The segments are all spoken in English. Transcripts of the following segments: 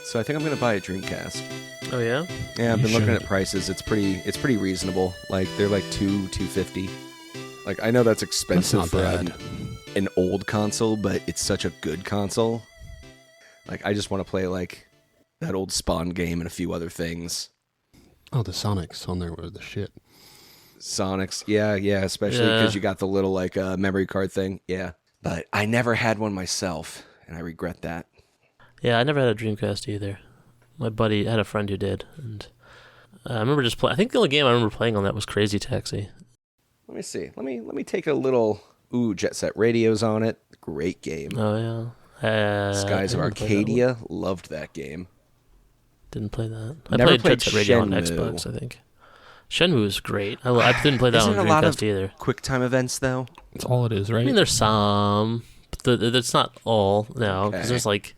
So I think I'm gonna buy a Dreamcast. Oh yeah? Yeah, I've been looking should. at prices. It's pretty reasonable. Like they're like $250. Like I know that's expensive not for bad. an old console, but it's such a good console. Like I just want to play like that old Spawn game and a few other things. Oh, the Sonics on there were the shit. Sonics, yeah, especially because you got the little like memory card thing, yeah. But I never had one myself, and I regret that. Yeah, I never had a Dreamcast either. My buddy had a friend who did, and I remember just playing. I think the only game I remember playing on that was Crazy Taxi. Let me see. Let me take a little. Ooh, Jet Set Radio's on it. Great game. Oh yeah. Skies of Arcadia. Loved that game. Didn't play that. Never played played Jet Set Radio on Shenmue. Xbox, I think. Shenmue is great. I didn't play that on Isn't a lot Dreamcast of either. QuickTime events though? That's all it is, right? I mean, there's some, but it's not all. No, because Okay. there's like,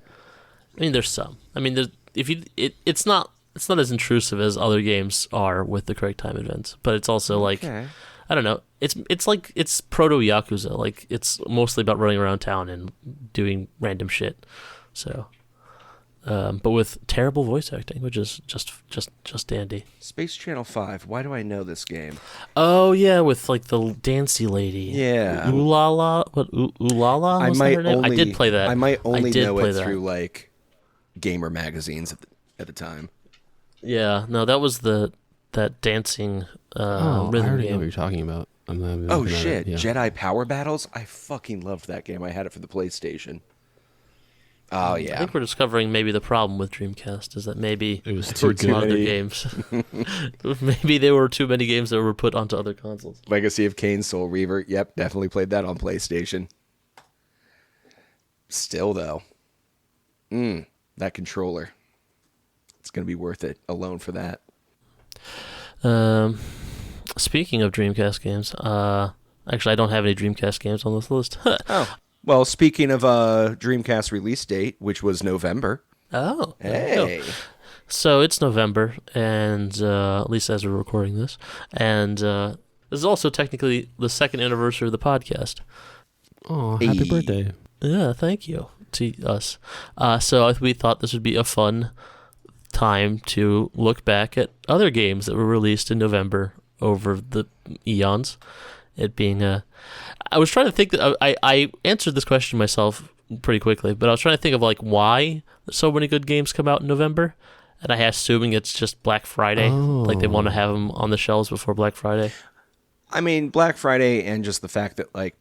I mean, there's some. I mean, it's not as intrusive as other games are with the correct time events, but it's also like, Okay. I don't know. It's like it's proto Yakuza. Like it's mostly about running around town and doing random shit. So, but with terrible voice acting, which is just dandy. Space Channel 5. Why do I know this game? Oh yeah, with like the dancy lady. Yeah. Ulala. What? Ulala? I Was that might her name? only I did play that. I might only did know play it that. through like gamer magazines at the time. Yeah. No, that was that dancing I rhythm already know game. what you're talking about. I'm Oh looking at shit! it, yeah. Jedi Power Battles. I fucking loved that game. I had it for the PlayStation. Oh I yeah. think we're discovering maybe the problem with Dreamcast is that maybe It was There too were a lot of good. their games. Maybe there were too many games that were put onto other consoles. Legacy of Kain, Soul Reaver. Yep, definitely played that on PlayStation. Still though, that controller. It's gonna be worth it alone for that. Speaking of Dreamcast games, actually I don't have any Dreamcast games on this list. Oh. Well, speaking of Dreamcast release date, which was November. Oh, there you go. Hey. So it's November, and at least as we're recording this, and this is also technically the second anniversary of the podcast. Oh, happy Hey. birthday. Yeah, thank you to us. So we thought this would be a fun time to look back at other games that were released in November over the eons. It being I was trying to think that I answered this question myself pretty quickly, but I was trying to think of like why so many good games come out in November, and I assuming it's just Black Friday, like they want to have them on the shelves before Black Friday. I mean, Black Friday and just the fact that like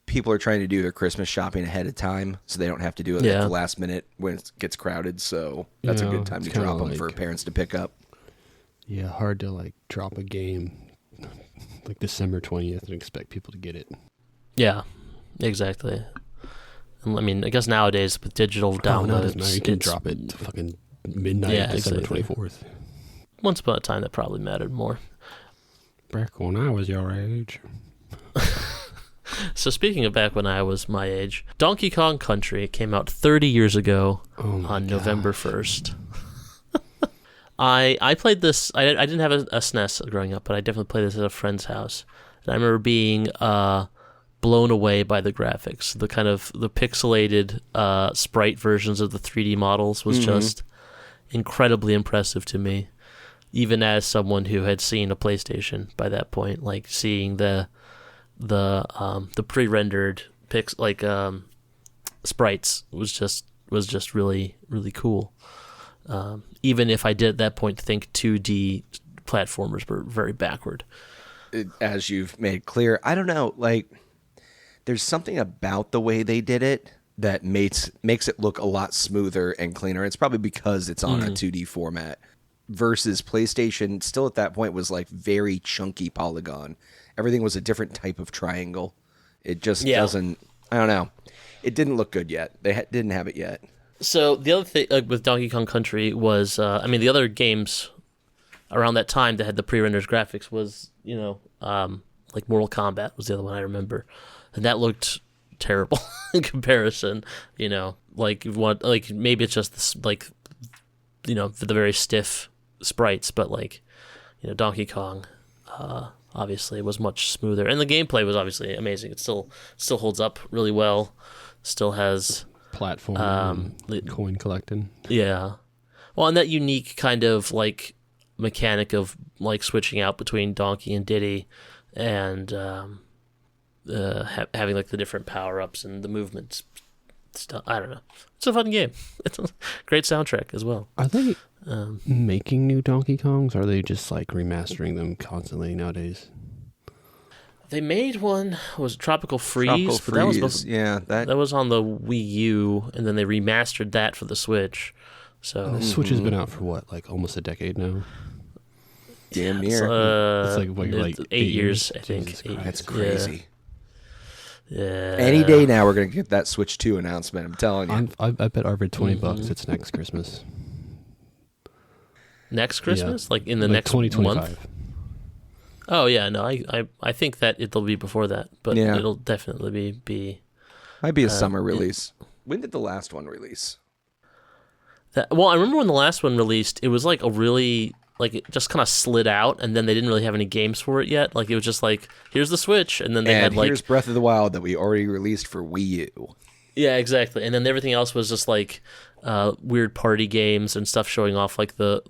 people are trying to do their Christmas shopping ahead of time, so they don't have to do it at the last minute when it gets crowded. So that's a Yeah, good time to it's kinda drop them for like- parents to pick up. Yeah, hard to like drop a game like December 20th and expect people to get it. Yeah, exactly. And I mean, I guess nowadays with digital Oh, downloads, no, it doesn't matter. You can it's- drop it to fucking midnight, Yeah, December exactly. 24th. Once upon a time, that probably mattered more. Back when I was your age. So speaking of back when I was my age, Donkey Kong Country came out 30 years ago Oh my on God. November 1st. I played this. I didn't have a SNES growing up, but I definitely played this at a friend's house. And I remember being blown away by the graphics. The kind of the pixelated sprite versions of the 3D models was just incredibly impressive to me, even as someone who had seen a PlayStation by that point. Like seeing the pre-rendered sprites was just really, really cool. Even if I did at that point think 2D platformers were very backward. As you've made clear, I don't know, like there's something about the way they did it that makes it look a lot smoother and cleaner. It's probably because it's on a 2D format versus PlayStation still at that point was like very chunky polygon. Everything was a different type of triangle. It just doesn't, I don't know. It didn't look good yet. They didn't have it yet. So the other thing with Donkey Kong Country was, the other games around that time that had the pre-rendered graphics was, like Mortal Kombat was the other one I remember, and that looked terrible in comparison. Like maybe it's just this, like, the very stiff sprites, but like, Donkey Kong, obviously was much smoother, and the gameplay was obviously amazing. It still holds up really well. Still has Platform and coin collecting. yeah. Well, and that unique kind of like mechanic of like switching out between Donkey and Diddy, and having like the different power ups and the movements stuff. I don't know. It's a fun game. It's a great soundtrack as well. Are they making new Donkey Kongs? Or are they just like remastering them constantly nowadays? They made one, was Tropical Freeze, but that was that was on the Wii U, and then they remastered that for the Switch. So the Switch has been out for what, like almost a decade now? Damn near. It's like what, like 8 years, I think. That's crazy. Yeah. Any day now, we're gonna get that Switch 2 announcement. I'm telling you. I bet Arvid $20. It's next Christmas. Next Christmas, Yeah. like in the Like next 2025. month. Oh yeah, no, I think that it'll be before that, but Yeah. it'll definitely be. Might be a summer release. When did the last one release? Well, I remember when the last one released, it was like a really like it just kind of slid out, and then they didn't really have any games for it yet. Like it was just like, here's the Switch, and then they had like here's Breath of the Wild that we already released for Wii U. Yeah, exactly. And then everything else was just like weird party games and stuff showing off like there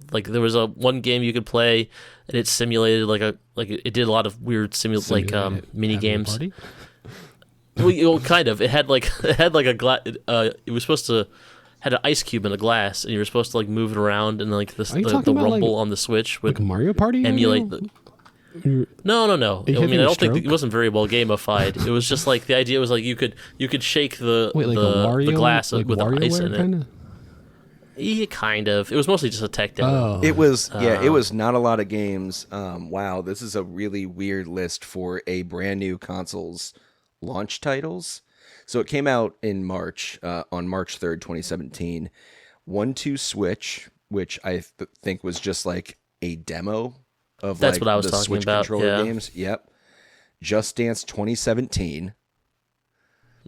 was one game you could play and it simulated it did a lot of weird mini games. Well, kind of. It had like a glass. It was supposed to had an ice cube in a glass, and you were supposed to like move it around, and like the rumble on the Switch would like Mario Party emulate the. No. I mean, I don't think it wasn't very well gamified. It was just like the idea was like you could shake the glass with ice in it. Kinda? Yeah, kind of. It was mostly just a tech demo. Oh. It was not a lot of games. Wow, this is a really weird list for a brand new console's launch titles. So it came out in March, on March 3rd, 2017. 1-2 Switch, which I think was just like a demo of That's like what I was the talking Switch about, controller yeah. games. Yep. Just Dance 2017.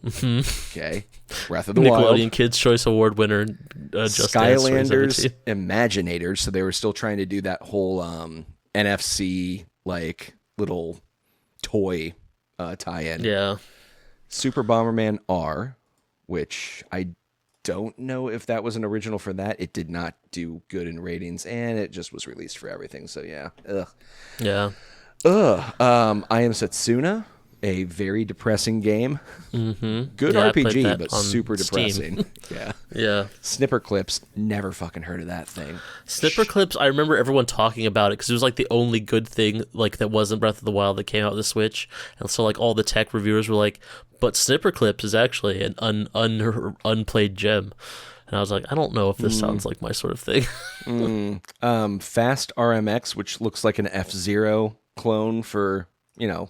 Okay. Breath of the Nickelodeon Wild. Kids' Choice Award winner, Just Dance Skylanders 2017. Imaginators. So they were still trying to do that whole NFC like little toy tie-in. Yeah. Super Bomberman R, which I don't know if that was an original for that. It did not do good in ratings, and it just was released for everything. So yeah. Ugh. Yeah. I Am Setsuna, a very depressing game. Mm-hmm. Good Yeah, I played RPG, that but on super Steam. depressing. Yeah. Yeah. Snipper Clips, never fucking heard of that thing. Snipper Clips, I remember everyone talking about it because it was like the only good thing like that wasn't Breath of the Wild that came out with the Switch, and so like all the tech reviewers were like, but Snipper Clips is actually an unplayed gem. And I was like, I don't know if this sounds like my sort of thing. Fast RMX, which looks like an F-Zero clone for,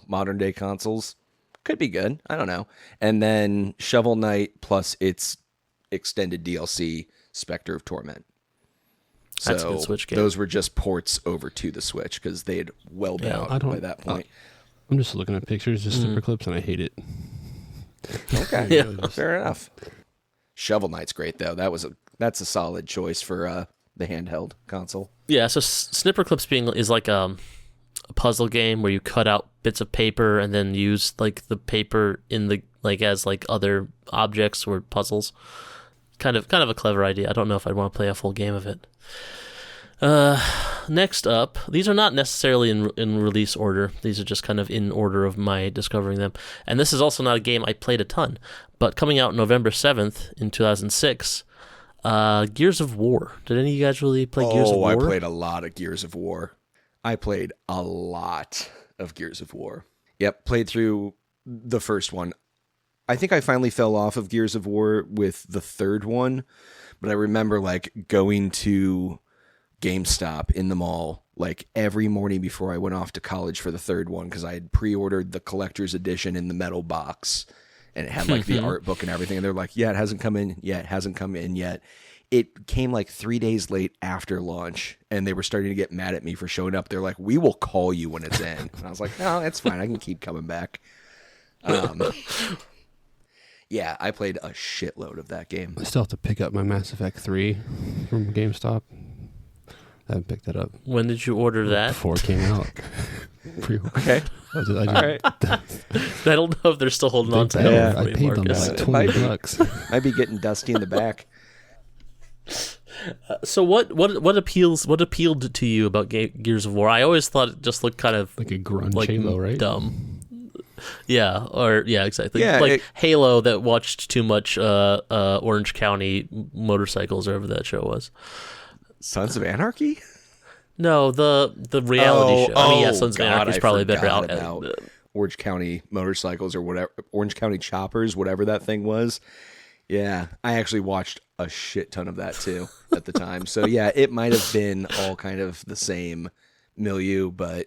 modern day consoles. Could be good. I don't know. And then Shovel Knight plus its extended DLC, Spectre of Torment. So That's a good Switch game. Those were just ports over to the Switch because they had well been out by that point. I'm just looking at pictures of Snipper Clips and I hate it. Okay, Yeah. Fair enough. Shovel Knight's great though. That's a solid choice for the handheld console. Yeah, so Snipper Clips is like a puzzle game where you cut out bits of paper and then use like the paper in the like as like other objects or puzzles. Kind of a clever idea. I don't know if I'd want to play a full game of it. Next up, these are not necessarily in release order. These are just kind of in order of my discovering them. And this is also not a game I played a ton, but coming out November 7th in 2006, Gears of War. Did any of you guys really play Gears of War? I played a lot of Gears of War. Yep, played through the first one. I think I finally fell off of Gears of War with the third one, but I remember like going to GameStop in the mall like every morning before I went off to college for the third one because I had pre-ordered the collector's edition in the metal box and it had like the art book and everything, and they're like, yeah, it hasn't come in yet. It came like 3 days late after launch, and they were starting to get mad at me for showing up. They're like, we will call you when it's in. And I was like, no, it's fine, I can keep coming back. Yeah, I played a shitload of that game. I still have to pick up my Mass Effect 3 from GameStop. I haven't picked that up. When did you order that? Before it came out. Okay. All right. I don't know if they're still holding on to that. I paid them like $20. Might be getting dusty in the back. So what appealed to you about Gears of War? I always thought it just looked kind of Like a grunge like Halo, right? dumb. Yeah, exactly. Yeah, like Halo that watched too much Orange County motorcycles, or whatever that show was. Sons of Anarchy? No, the reality show. I mean, yeah, Sons of God, Anarchy is probably a better forgot about Orange County motorcycles or whatever, Orange County choppers, whatever that thing was. Yeah, I actually watched a shit ton of that too at the time. So yeah, it might have been all kind of the same milieu, but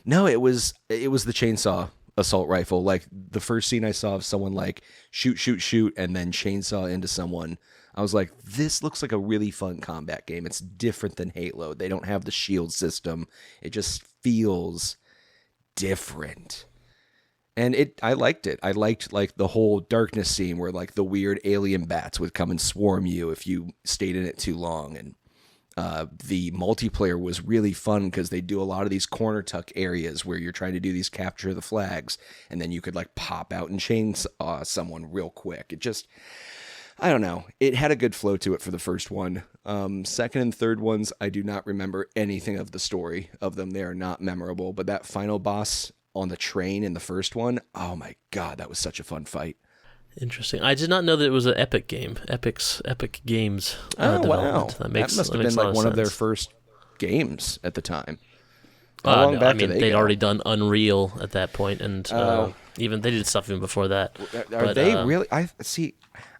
no, it was the chainsaw assault rifle. Like the first scene I saw of someone like shoot, and then chainsaw into someone, I was like, this looks like a really fun combat game. It's different than Halo. They don't have the shield system. It just feels different. And I liked it. I liked like the whole darkness scene where like the weird alien bats would come and swarm you if you stayed in it too long. And the multiplayer was really fun because they do a lot of these corner tuck areas where you're trying to do these capture the flags, and then you could like pop out and chainsaw someone real quick. It just, I don't know. It had a good flow to it for the first one. Second and third ones, I do not remember anything of the story of them. They are not memorable. But that final boss on the train in the first one, oh my God, that was such a fun fight. Interesting. I did not know that it was an Epic game. Epic Games. Oh, wow. That must have been like one of their first games at the time. How long back did they'd already done Unreal at that point, and even they did stuff even before that. Are they really? I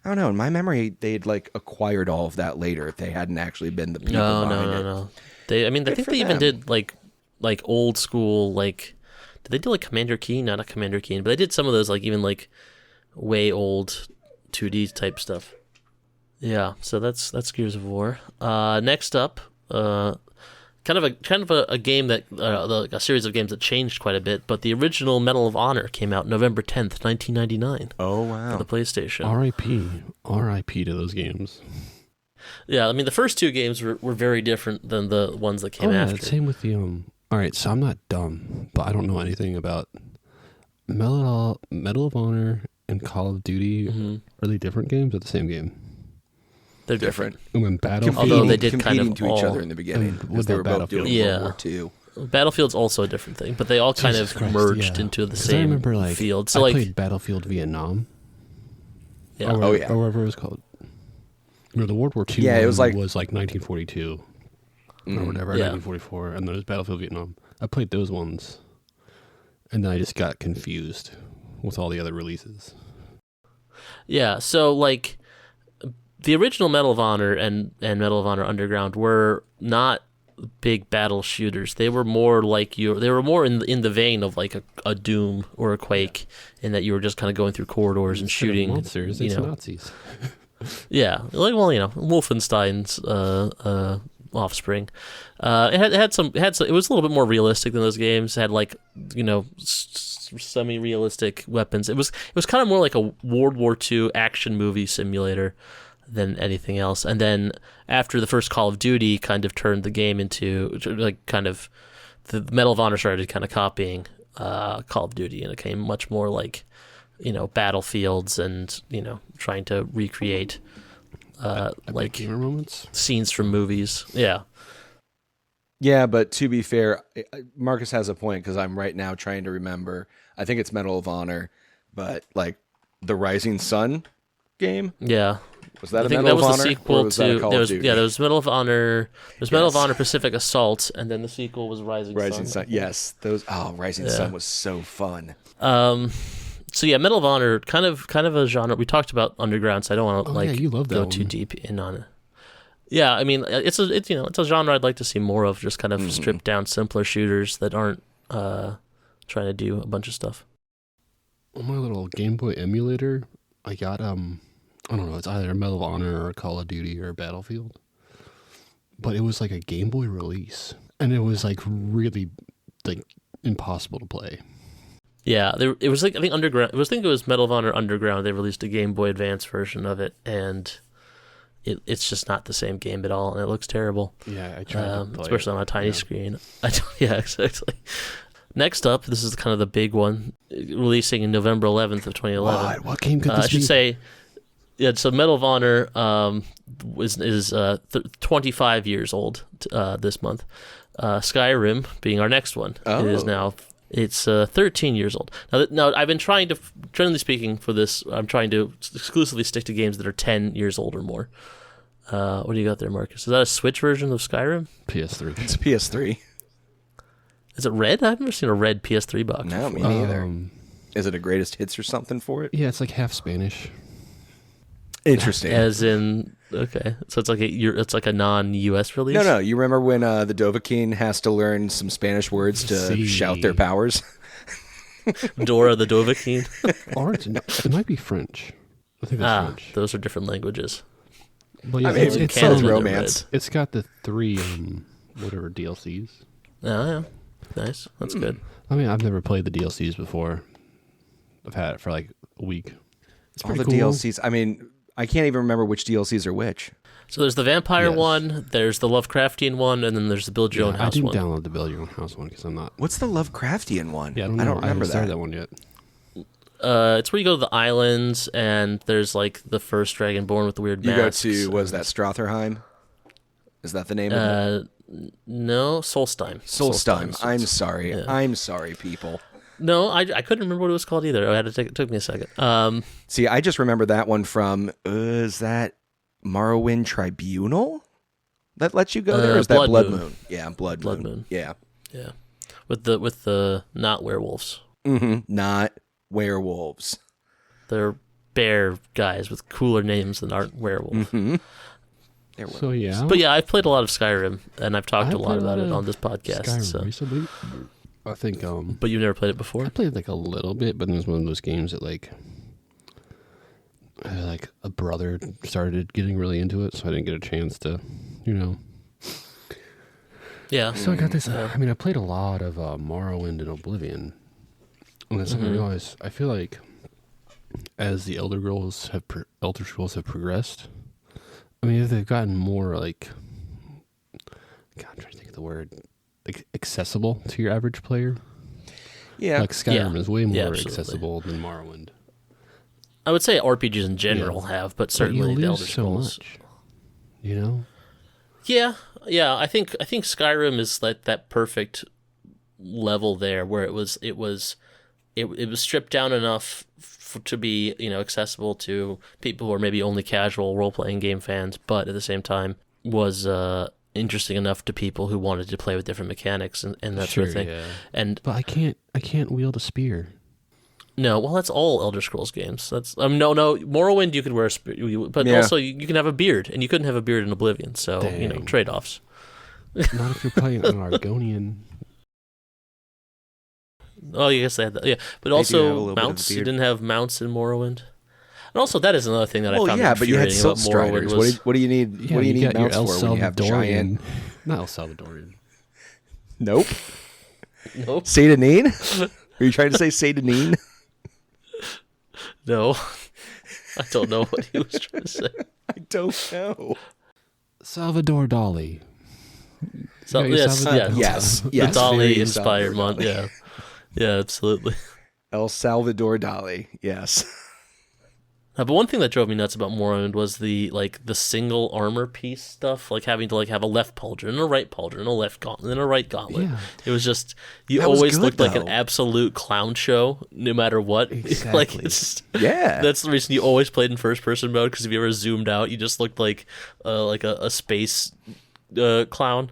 don't know. In my memory, they'd like acquired all of that later. If they hadn't actually been the people behind it. No. I think they even did like old school, like, did they do like Commander Keen? Not a Commander Keen, but they did some of those like even like way old 2D type stuff. Yeah, so that's Gears of War. Next up, kind of a game that a series of games that changed quite a bit, but the original Medal of Honor came out November 10th, 1999. Oh wow. For the PlayStation. R.I.P. to those games. Yeah, I mean the first two games were very different than the ones that came after. Same with the All right, so I'm not dumb, but I don't know anything about Medal of Honor and Call of Duty. Mm-hmm. Are they different games or the same game? They're different. And when Battlefield, although they did competing kind of to each other in the beginning, because they were both doing World War II. Battlefield's also a different thing, but they all kind of merged into the same I remember, field. So I played Battlefield Vietnam. Yeah. Or whatever it was called. No, the World War II it was like 1942 or whatever, 1944, and there was Battlefield Vietnam. I played those ones, and then I just got confused with all the other releases. Yeah, so like the original Medal of Honor and Medal of Honor Underground were not big battle shooters. They were more like they were more in the vein of like a Doom or a Quake, in that you were just kind of going through corridors and shooting monsters. It's Nazis. Yeah, like, well, Wolfenstein's offspring. It had some. It was a little bit more realistic than those games. It had like semi-realistic weapons. It was kind of more like a World War II action movie simulator than anything else. And then after the first Call of Duty kind of turned the game into like kind of the Medal of Honor started kind of copying Call of Duty, and it became much more like battlefields and trying to recreate like gamer moments, scenes from movies. Yeah, but to be fair, Marcus has a point, because I'm right now trying to remember. I think it's Medal of Honor, but like the Rising Sun game. Yeah. Was that I think Medal that was of the Honor, sequel or was that a Call of Duty? there was Medal of Honor. There's Medal of Honor Pacific Assault, and then the sequel was Rising Sun. Yes, Rising Sun was so fun. So yeah, Medal of Honor, kind of a genre. We talked about Underground, so I don't want to go too deep in on it. Yeah, I mean it's a genre I'd like to see more of. Just kind of stripped down, simpler shooters that aren't trying to do a bunch of stuff. On my little Game Boy emulator, I got I don't know, it's either Medal of Honor or Call of Duty or Battlefield, but it was like a Game Boy release, and it was like really like impossible to play. Yeah, it was like, I think Underground. I think it was Medal of Honor Underground. They released a Game Boy Advance version of it, and it's just not the same game at all, and it looks terrible. Yeah, I tried to play especially on a tiny screen. Yeah, exactly. Next up, this is kind of the big one, releasing in November 11th of 2011. What game could this be? I should say, Yeah, so Medal of Honor is 25 years old this month. Skyrim, being our next one, is now 13 years old. Now, I've been trying to, generally speaking, for this, I'm trying to exclusively stick to games that are 10 years old or more. What do you got there, Marcus? Is that a Switch version of Skyrim? PS3. It's a PS3. Is it red? I've never seen a red PS3 box. No, me neither. Is it a greatest hits or something for it? Yeah, it's like half Spanish. Interesting. As in, okay, so it's like a non-US release. No. You remember when the Dovahkiin has to learn some Spanish words to shout their powers? Dora the Dovahkiin. Or it might be French. I think that's French. Those are different languages. Well, yeah, I mean, it's still romance. It's got the 3 whatever DLCs. Oh yeah, nice. That's good. I mean, I've never played the DLCs before. I've had it for like a week. It's All pretty the cool. DLCs. I mean, I can't even remember which DLCs are which. So there's the vampire Yes. one, there's the Lovecraftian one, and then there's the Build Your Own House I didn't one. download the Build Your Own House one because I'm not. What's the Lovecraftian one? Yeah, I don't remember haven't started that. that one yet. It's where you go to the islands, and there's like the first dragonborn with the weird You masks. go to, was that Strotherheim? Is that the name of it? No, Solstheim. Solstheim. I'm sorry. Yeah. I'm sorry, people. No, I couldn't remember what it was called either. It took me a second. See, I just remember that one from, is that Morrowind Tribunal? That lets you go there? Or is that Blood Blood Moon. Moon? Yeah, Blood Moon. Yeah. Yeah, with the not werewolves. Mm-hmm. Not werewolves. They're bear guys with cooler names than aren't werewolves. Mm-hmm. So yeah, But yeah, I've played a lot of Skyrim, and I've talked I've a lot played a about lot it of on this podcast. Skyrim So. recently. I think. But you've never played it I before? played like a little bit, but it was one of those games that like a brother started getting really into it, so I didn't get a chance to, Yeah. So I got this. I mean, I played a lot of Morrowind and Oblivion, and then suddenly I realized I feel like as the Elder Scrolls have progressed, I mean, they've gotten more like, God, I'm trying to think of the word, like accessible to your average player. Yeah. Like Skyrim is way more absolutely. accessible than Morrowind. I would say RPGs in general have, but certainly but the you Elder lose so Scrolls. much, you know. Yeah. I think Skyrim is like that perfect level there, where it was stripped down enough to be accessible to people who are maybe only casual role playing game fans, but at the same time was interesting enough to people who wanted to play with different mechanics and that sort of thing. Yeah. And But I can't wield a spear. no, well, that's all Elder Scrolls games. That's no. Morrowind, you could wear a spear, but Yeah. also you can have a beard, and you couldn't have a beard in Oblivion. So Dang. trade offs. Not if you're playing an Argonian. Oh, I guess they had that. Yeah, but They do have a also little bit of mounts. a You beard. didn't have mounts in Morrowind. And also, that is another thing that I Well, found yeah, but you had infuriating Silt about Morrowind Striders. was What do you need? Yeah, what do you need got your mounts El for when you have giant? Not El Salvadorian. Nope. nope, Satanine? Are you trying to say Satanine? no. I don't know what he was trying to say. I don't know. Salvador Dali. So, Yeah, you yes, Salvador yeah, Dali. Yes. the Yes. Dali very inspired Salvador month. Dali. Yeah, absolutely. El Salvador Dali. Yes. But one thing that drove me nuts about Morrowind was the single armor piece stuff, like having to have a left pauldron and a right pauldron and a left gauntlet and a right gauntlet. Yeah. It was just you That was always good, looked like an though. absolute clown show, no matter what. Exactly. Yeah. That's the reason you always played in first person mode, because if you ever zoomed out, you just looked like a space clown.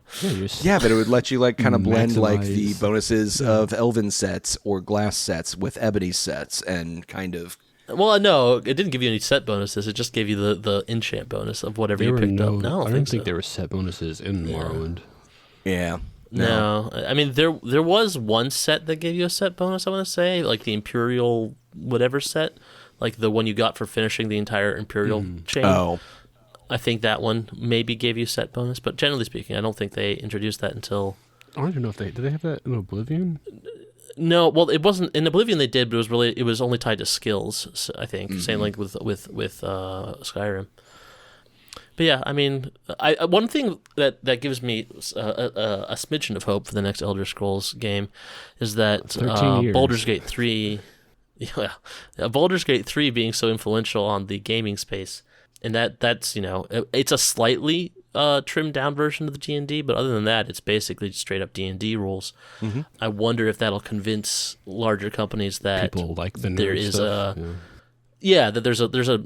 Yeah, but it would let you kind of blend like the Maximize. bonuses of Elven sets or glass sets with Ebony sets and kind of. Well, no, it didn't give you any set bonuses. It just gave you the enchant bonus of whatever you picked up. No, I don't think so. there were set bonuses in Morrowind. Yeah. No, I mean there was one set that gave you a set bonus. I want to say, like the Imperial whatever set, like the one you got for finishing the entire Imperial chain. Oh. I think that one maybe gave you a set bonus, but generally speaking, I don't think they introduced that until. I don't even know if did they have that in Oblivion? No, well, it wasn't in Oblivion. They did, but it was only tied to skills. So I think same like with Skyrim. But yeah, I mean, one thing that gives me a smidgen of hope for the next Elder Scrolls game is that 13 years. Baldur's Gate 3. Yeah, Baldur's Gate 3 being so influential on the gaming space, and that's it's a slightly trimmed down version of the D&D, but other than that, it's basically just straight up D&D rules. Mm-hmm. I wonder if that'll convince larger companies that People like the nerd there is stuff. that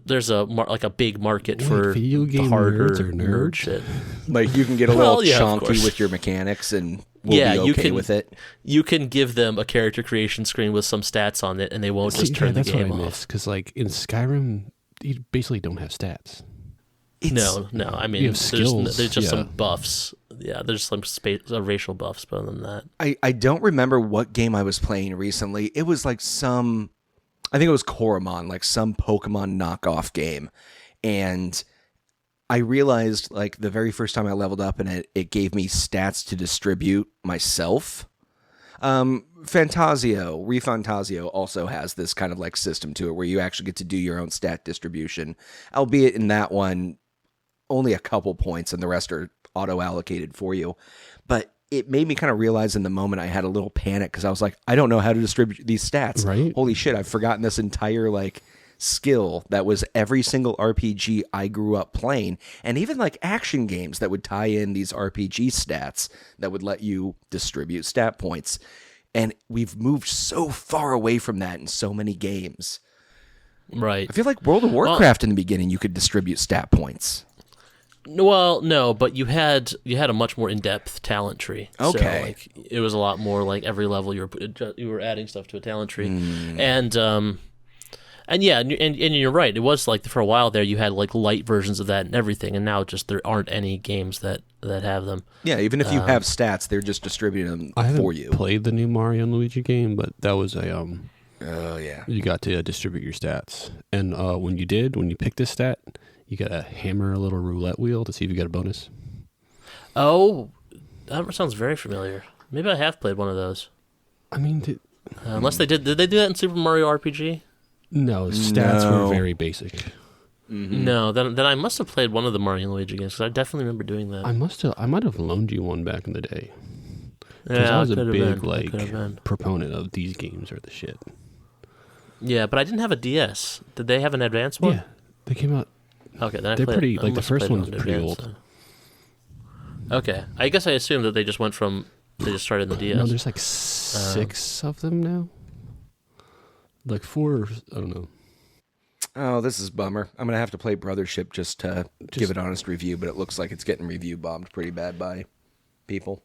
there's a big market Wait, for video game harder nerds are nerd nerds? shit. Like you can get a Well, little yeah, of chonky course. with your mechanics, and we'll Yeah, be you okay can- with it. You can give them a character creation screen with some stats on it, and they won't just See, turn the that's game what I off. miss, because like in Skyrim, you basically don't have stats. No. I mean, You have skills, there's just yeah. some buffs. Yeah, there's some racial buffs, but other than that, I don't remember what game I was playing recently. It was like I think it was Koromon, like some Pokemon knockoff game. And I realized like the very first time I leveled up in it, it gave me stats to distribute myself. ReFantasio also has this kind of like system to it where you actually get to do your own stat distribution, albeit in that one, only a couple points and the rest are auto-allocated for you. But it made me kind of realize in the moment I had a little panic because I was like, I don't know how to distribute these stats. Right. Holy shit, I've forgotten this entire like skill that was every single RPG I grew up playing, and even like action games that would tie in these RPG stats that would let you distribute stat points. And we've moved so far away from that in so many games. right? I feel like World of Warcraft in the beginning, you could distribute stat points. Well, no, but you had a much more in-depth talent tree. Okay. So, like, it was a lot more like every level you were adding stuff to a talent tree, and yeah, and you're right. It was like for a while there you had like light versions of that and everything, and now just there aren't any games that have them. Yeah, even if you have stats, they're just distributing them I haven't for you. played the new Mario and Luigi game, but that was a Oh, yeah. you got to distribute your stats, and when you picked a stat, you got to hammer a little roulette wheel to see if you got a bonus. Oh, that sounds very familiar. Maybe I have played one of those. I mean, Unless they did they do that in Super Mario RPG? no, stats No. were very basic. No, then I must have played one of the Mario and Luigi games because I definitely remember doing that. I might have loaned you one back in the day. Because Yeah, I was a could have big been. like Could have been. proponent of these games are the shit. Yeah, but I didn't have a DS. Did they have an advanced one? Yeah, they came out. Okay, then They're pretty- I like, the must have first played one's one in pretty advance, old. then. Okay, I guess I assumed that they just started in the DS. No, there's like 6 of them now. Like 4, I don't know. Oh, this is a bummer. I'm going to have to play Brothership just to give it an honest review, but it looks like it's getting review bombed pretty bad by people.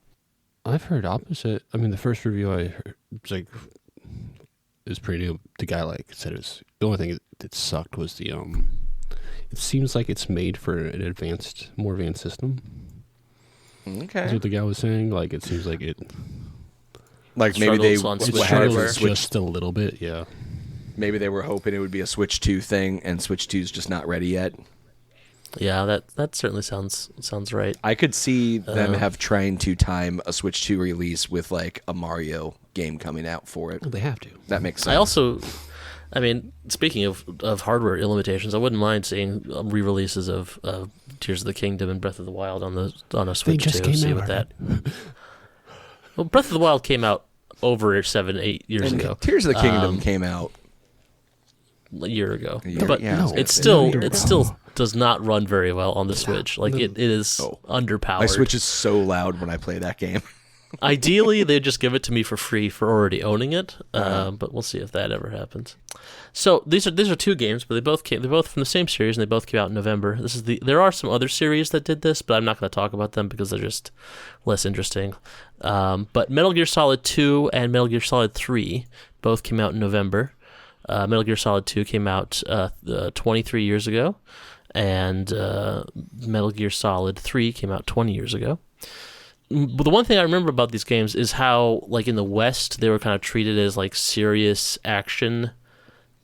I've heard opposite. I mean, the first review I heard was like it was pretty new. The guy said it was the only thing that sucked was the It seems like it's made for an more advanced system. That's Okay. what the guy was saying. Like it seems like it Like maybe they Struggles on it Switch had it struggles for hardware. Switch. just a little bit. Yeah. Maybe they were hoping it would be a Switch 2 thing, and Switch 2 is just not ready yet. Yeah, that certainly sounds right. I could see them trying to time a Switch 2 release with like a Mario game coming out for it. Well, they have to. That makes sense. I mean, speaking of hardware limitations, I wouldn't mind seeing re-releases of Tears of the Kingdom and Breath of the Wild on a Switch just 2. came See out, what that. Well, Breath of the Wild came out over 7-8 years And ago. Tears of the Kingdom came out. A year ago, A year- but yeah, I was gonna it say. still does not run very well on the Switch. Like it is underpowered. My Switch is so loud when I play that game. Ideally, they'd just give it to me for free for already owning it, but we'll see if that ever happens. So these are two games, but they're both from the same series, and they both came out in November. There are some other series that did this, but I'm not going to talk about them because they're just less interesting. But Metal Gear Solid 2 and Metal Gear Solid 3 both came out in November. Metal Gear Solid 2 came out 23 years ago, and Metal Gear Solid 3 came out 20 years ago. But the one thing I remember about these games is how, like, in the West, they were kind of treated as, like, serious action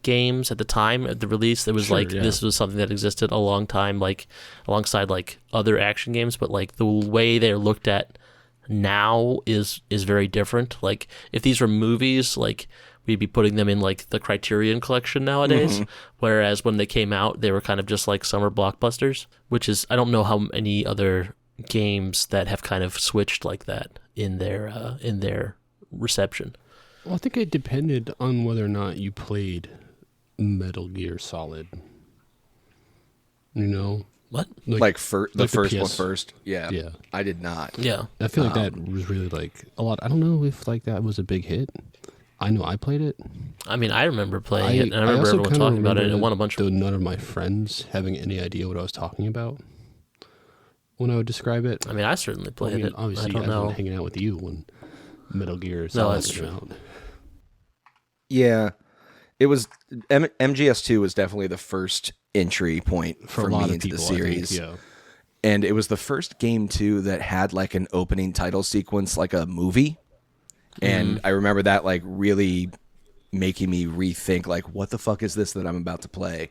games at the time of the release. There was, this was something that existed a long time, like, alongside, like, other action games. But, like, the way they're looked at now is very different. Like, if these were movies, like, we'd be putting them in, like, the Criterion Collection nowadays. Whereas when they came out, they were kind of just, like, summer blockbusters, which is, I don't know how many other games that have kind of switched like that in their reception. Well, I think it depended on whether or not you played Metal Gear Solid. You know? What? The like first the one PS. first? Yeah. Yeah. I did not. Yeah. I feel like that was really like a lot. I don't know if like that was a big hit. I know I played it. I mean, I remember playing it, and I also remember everyone kinda talking about it, and it remember won a bunch of... none of my friends having any idea what I was talking about when I would describe it. I mean, I certainly played it. Obviously, I don't I've know. been hanging out with you when Metal Gear No, Solid that's came true. out. Yeah. It was MGS2 was definitely the first entry point for a lot me of into people, the I think, series. yeah. And it was the first game too that had like an opening title sequence like a movie. And I remember that like really making me rethink like what the fuck is this that I'm about to play?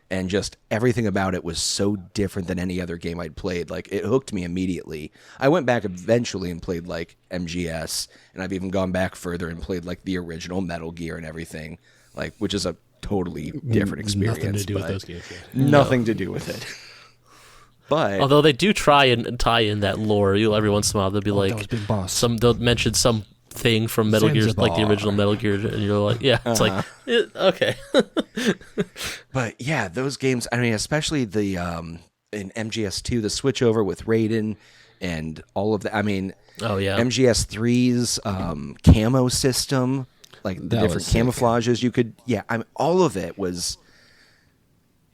And just everything about it was so different than any other game I'd played. Like it hooked me immediately. I went back eventually and played like MGS, and I've even gone back further and played like the original Metal Gear and everything, like which is a totally different experience. Nothing to do with but those games. Yeah. Nothing to do with it. But Although they do try and tie in that lore, every once in a while they'll be that like was Big Boss. they'll mention some thing from Metal Gear, like the Zanzibar. original Metal Gear, and you're like, yeah, it's like, okay. But yeah, those games, I mean, especially the in MGS2, the switch over with Raiden and all of that. I mean, Oh yeah, MGS3's camo system, like the That different was sick. camouflages you could, all of it was,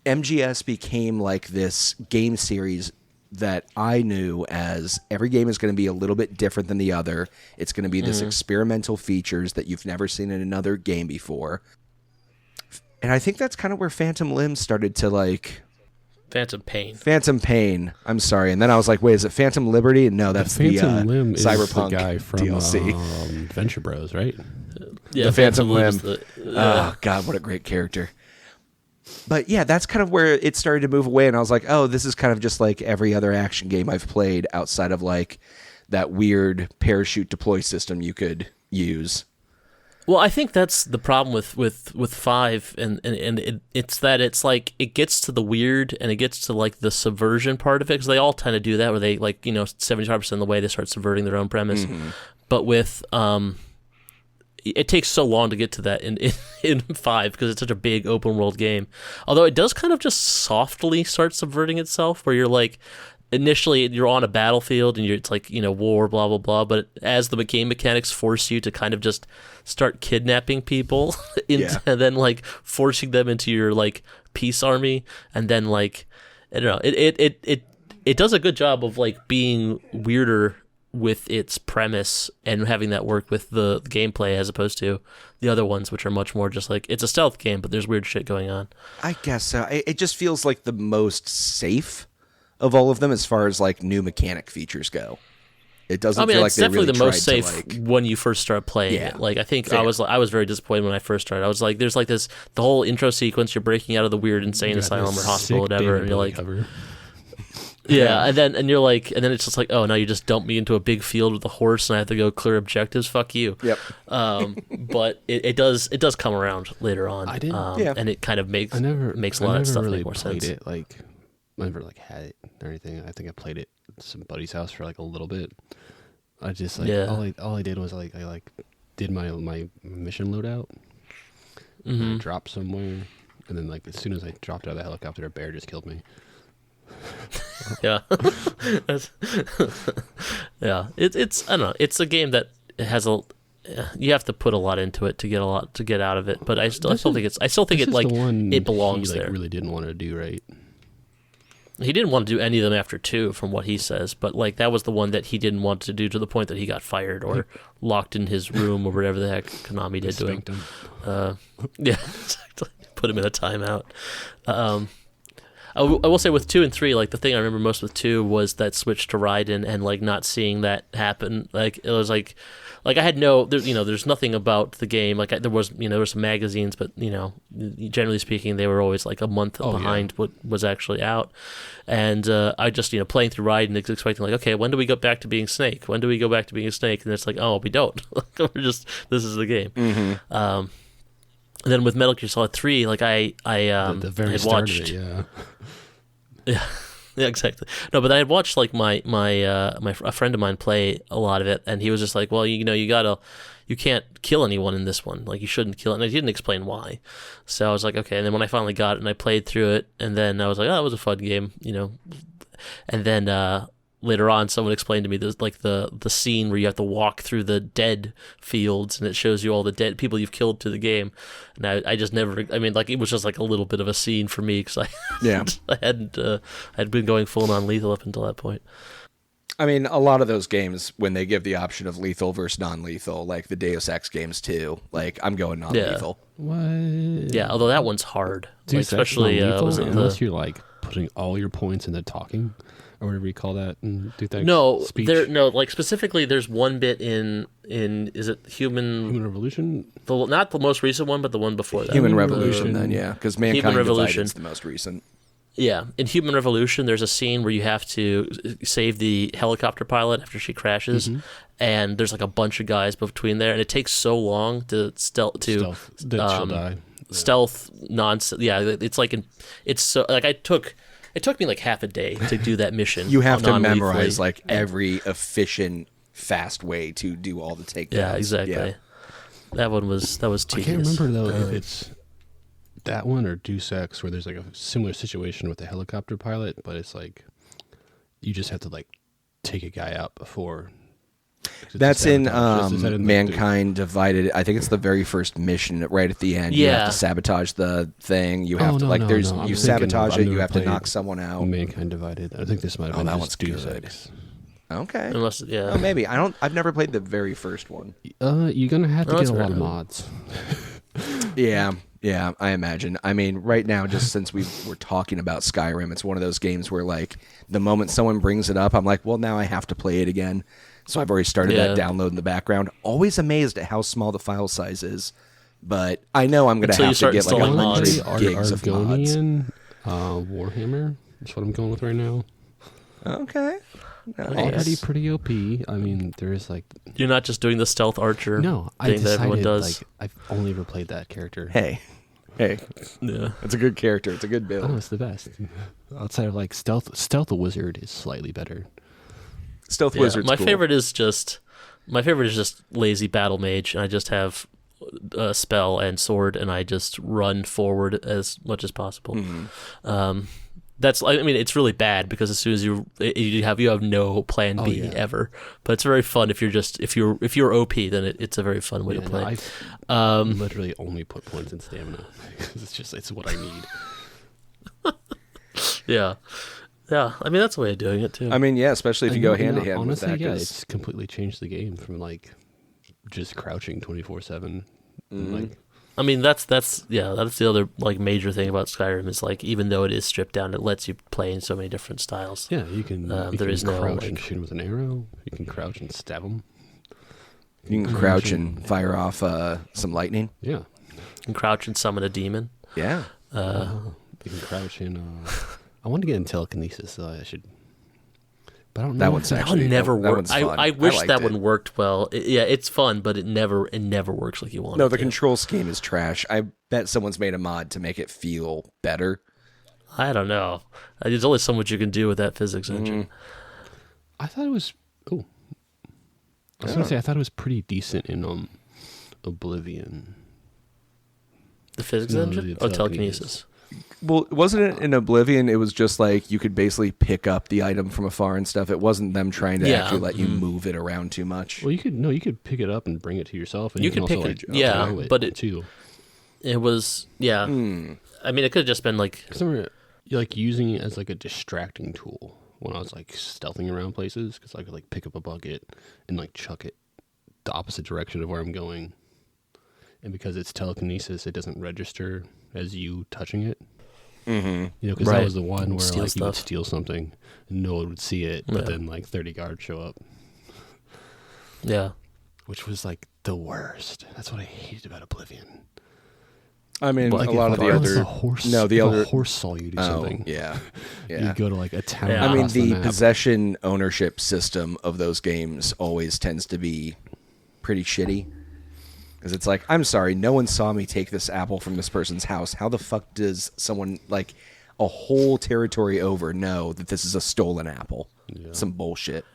MGS became like this game series that I knew as every game is going to be a little bit different than the other. It's going to be this experimental features that you've never seen in another game before. And I think that's kind of where Phantom Limb started to like... Phantom Pain. Phantom Pain. I'm sorry. And then I was like, wait, is it Phantom Liberty? No, that's the Phantom Limb is Cyberpunk the guy from DLC. Venture Bros, right? Yeah, The Phantom Limb. is the- Oh, God, what a great character. But yeah, that's kind of where it started to move away. And I was like, oh, this is kind of just like every other action game I've played outside of like that weird parachute deploy system you could use. Well, I think that's the problem with 5, and it's that it's like it gets to the weird and it gets to like the subversion part of it, because they all tend to do that, where they like 75% of the way they start subverting their own premise. But with it takes so long to get to that in 5 because it's such a big open world game. Although it does kind of just softly start subverting itself, where you're like, initially you're on a battlefield and it's like, war, blah, blah, blah. But as the game mechanics force you to kind of just start kidnapping people and then like forcing them into your like peace army. And then like, I don't know, it does a good job of like being weirder with its premise and having that work with the gameplay, as opposed to the other ones, which are much more just like, it's a stealth game, but there's weird shit going on. I guess so. It just feels like the most safe of all of them as far as like new mechanic features go. It doesn't feel like it's they definitely really the most tried safe to, like... when you first start playing Yeah, it. Like, I think fair. I was very disappointed when I first started. I was like, there's like this, the whole intro sequence, you're breaking out of the weird insane asylum or hospital, whatever, and you're like, and then you're like, and then it's just like, oh, now you just dump me into a big field with a horse and I have to go clear objectives. Fuck you. Yep. But it does come around later on. I didn't- And it kind of makes a lot of stuff make more sense. It, like, I never like had it or anything. I think I played it at some buddy's house for like a little bit. I just like all I did was like I like did my mission loadout. And I dropped somewhere, and then like as soon as I dropped out of the helicopter, a bear just killed me. Yeah. Yeah. It's I don't know. It's a game that has you have to put a lot into it to get a lot to get out of it. But I still think it like it belongs he, like, there. Really didn't want to do right. He didn't want to do any of them after 2, from what he says. But like that was the one that he didn't want to do, to the point that he got fired or locked in his room or whatever the heck Konami did to him. Yeah, exactly. Put him in a timeout. I will say with 2 and 3, like the thing I remember most with 2 was that switch to Raiden and like not seeing that happen. Like it was like I had there's nothing about the game. Like there was some magazines, but generally speaking, they were always like a month behind what was actually out. And I just playing through Raiden, expecting like, okay, when do we go back to being Snake? When do we go back to being a Snake? And it's like, oh, we don't. We're just, this is the game. And then with Metal Gear Solid 3, like I The very had start watched. of it, yeah. Yeah, Yeah, exactly. No, but I had watched like a friend of mine play a lot of it, and he was just like, well, you can't kill anyone in this one. Like, you shouldn't kill it. And I didn't explain why. So I was like, okay. And then when I finally got it and I played through it, and then I was like, oh, it was a fun game, And then later on, someone explained to me there's like the scene where you have to walk through the dead fields, and it shows you all the dead people you've killed to the game. And I just never, I mean, like, it was just like a little bit of a scene for me because I had been going full non-lethal up until that point. I mean, a lot of those games, when they give the option of lethal versus non-lethal, like the Deus Ex games too, like, I'm going non-lethal. What? Yeah, although that one's hard. Deus like, Ex especially unless you're like putting all your points into talking or whatever you call that. And do that speech. Like specifically, there's one bit in is it Human Revolution? Not the most recent one, but the one before that. Human Revolution, then, yeah, because Mankind Divided is the most recent. Yeah, in Human Revolution, there's a scene where you have to save the helicopter pilot after she crashes, and there's like a bunch of guys between there, and it takes so long to stealth. She'll die. Stealth nonsense. Yeah, it's so like it took me like half a day to do that mission. You have to memorize like every efficient, fast way to do all the takedowns. Yeah, exactly. Yeah. That was tedious. I can't remember though if it's that one or Deus Ex where there's like a similar situation with the helicopter pilot, but it's like you just have to like take a guy out before. That's in Mankind Divided. I think it's the very first mission right at the end. Yeah. You have to sabotage the thing. You have you sabotage it. You have to knock someone out. Mankind Divided. I think this might have been that one's Deus good. Ex. Okay. Oh, maybe. I've never played the very first one. You're gonna have to get a lot of mods. Yeah, I imagine. I mean, right now, just since we're talking about Skyrim, it's one of those games where, like, the moment someone brings it up, I'm like, well, now I have to play it again. So I've already started that download in the background. Always amazed at how small the file size is. But I know I'm going to have to get, like, 100 gigs of mods. Warhammer. That's what I'm going with right now. Okay. Nice. Already pretty OP. I mean, there is like... You're not just doing the stealth archer thing that everyone does. Like, I've only ever played that character. Hey. Yeah. It's a good character. It's a good build. Oh, it's the best. Outside of like Stealth Wizard is slightly better. Stealth Wizard's my cool. favorite is just lazy battle mage, and I just have a spell and sword, and I just run forward as much as possible. Mm-hmm. It's really bad because as soon as you have no plan B ever. But it's very fun if you're OP, then it's a very fun way to play. I literally only put points in stamina because it's what I need. Yeah. I mean, that's a way of doing it too. I mean, yeah, especially if you go hand to hand with that. Honestly, it's completely changed the game from like just crouching 24/7. Like. I mean, that's the other like major thing about Skyrim is like even though it is stripped down, it lets you play in so many different styles. Yeah, you can. Crouch and shoot with an arrow. You can crouch and stab them. You can crouch and fire off some lightning. Yeah, you can crouch and summon a demon. Yeah. You can crouch and. I want to get in telekinesis, so I should. But I don't know. That one never worked. I wish that one worked well. It's fun, but it never works like you want. No, the control scheme is trash. I bet someone's made a mod to make it feel better. I don't know. There's only so much you can do with that physics engine. I thought it was. Oh, I was gonna say I thought it was pretty decent in Oblivion. The physics engine or telekinesis? Well, wasn't it in Oblivion? It was just like you could basically pick up the item from afar and stuff. It wasn't them trying to actually let you move it around too much. Well, you could pick it up and bring it to yourself, and you can pick also, it. Like, but it too. It was I mean, it could have just been like. I remember like using it as like a distracting tool when I was like stealthing around places because I could like pick up a bucket and like chuck it the opposite direction of where I'm going, and because it's telekinesis, it doesn't register as you touching it. Mm-hmm. Because that was the one where like you would steal something and no one would see it, but then like 30 guards show up. Yeah. Which was like the worst. That's what I hated about Oblivion. I mean, like a lot of the other... The horse saw you do something. Yeah. You go to like a town. I mean, the possession ownership system of those games always tends to be pretty shitty. Because it's like, I'm sorry, no one saw me take this apple from this person's house. How the fuck does someone, like, a whole territory over know that this is a stolen apple. Yeah. Some bullshit.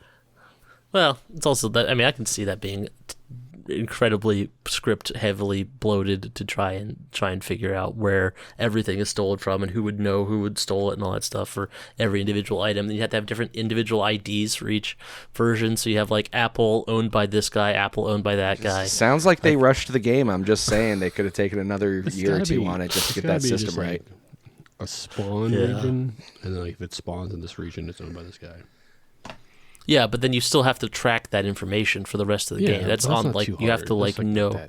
Well, it's also that. I mean, I can see that being incredibly script heavily bloated to try and figure out where everything is stolen from and who would know who would stole it and all that stuff for every individual item. Then you have to have different individual IDs for each version. So you have like Apple owned by this guy, Apple owned by that guy. Sounds like they rushed the game. I'm just saying they could have taken another year or two on it just to get that system right. A spawn region, and then like if it spawns in this region, it's owned by this guy. Yeah, but then you still have to track that information for the rest of the game. That's on like you have to like know.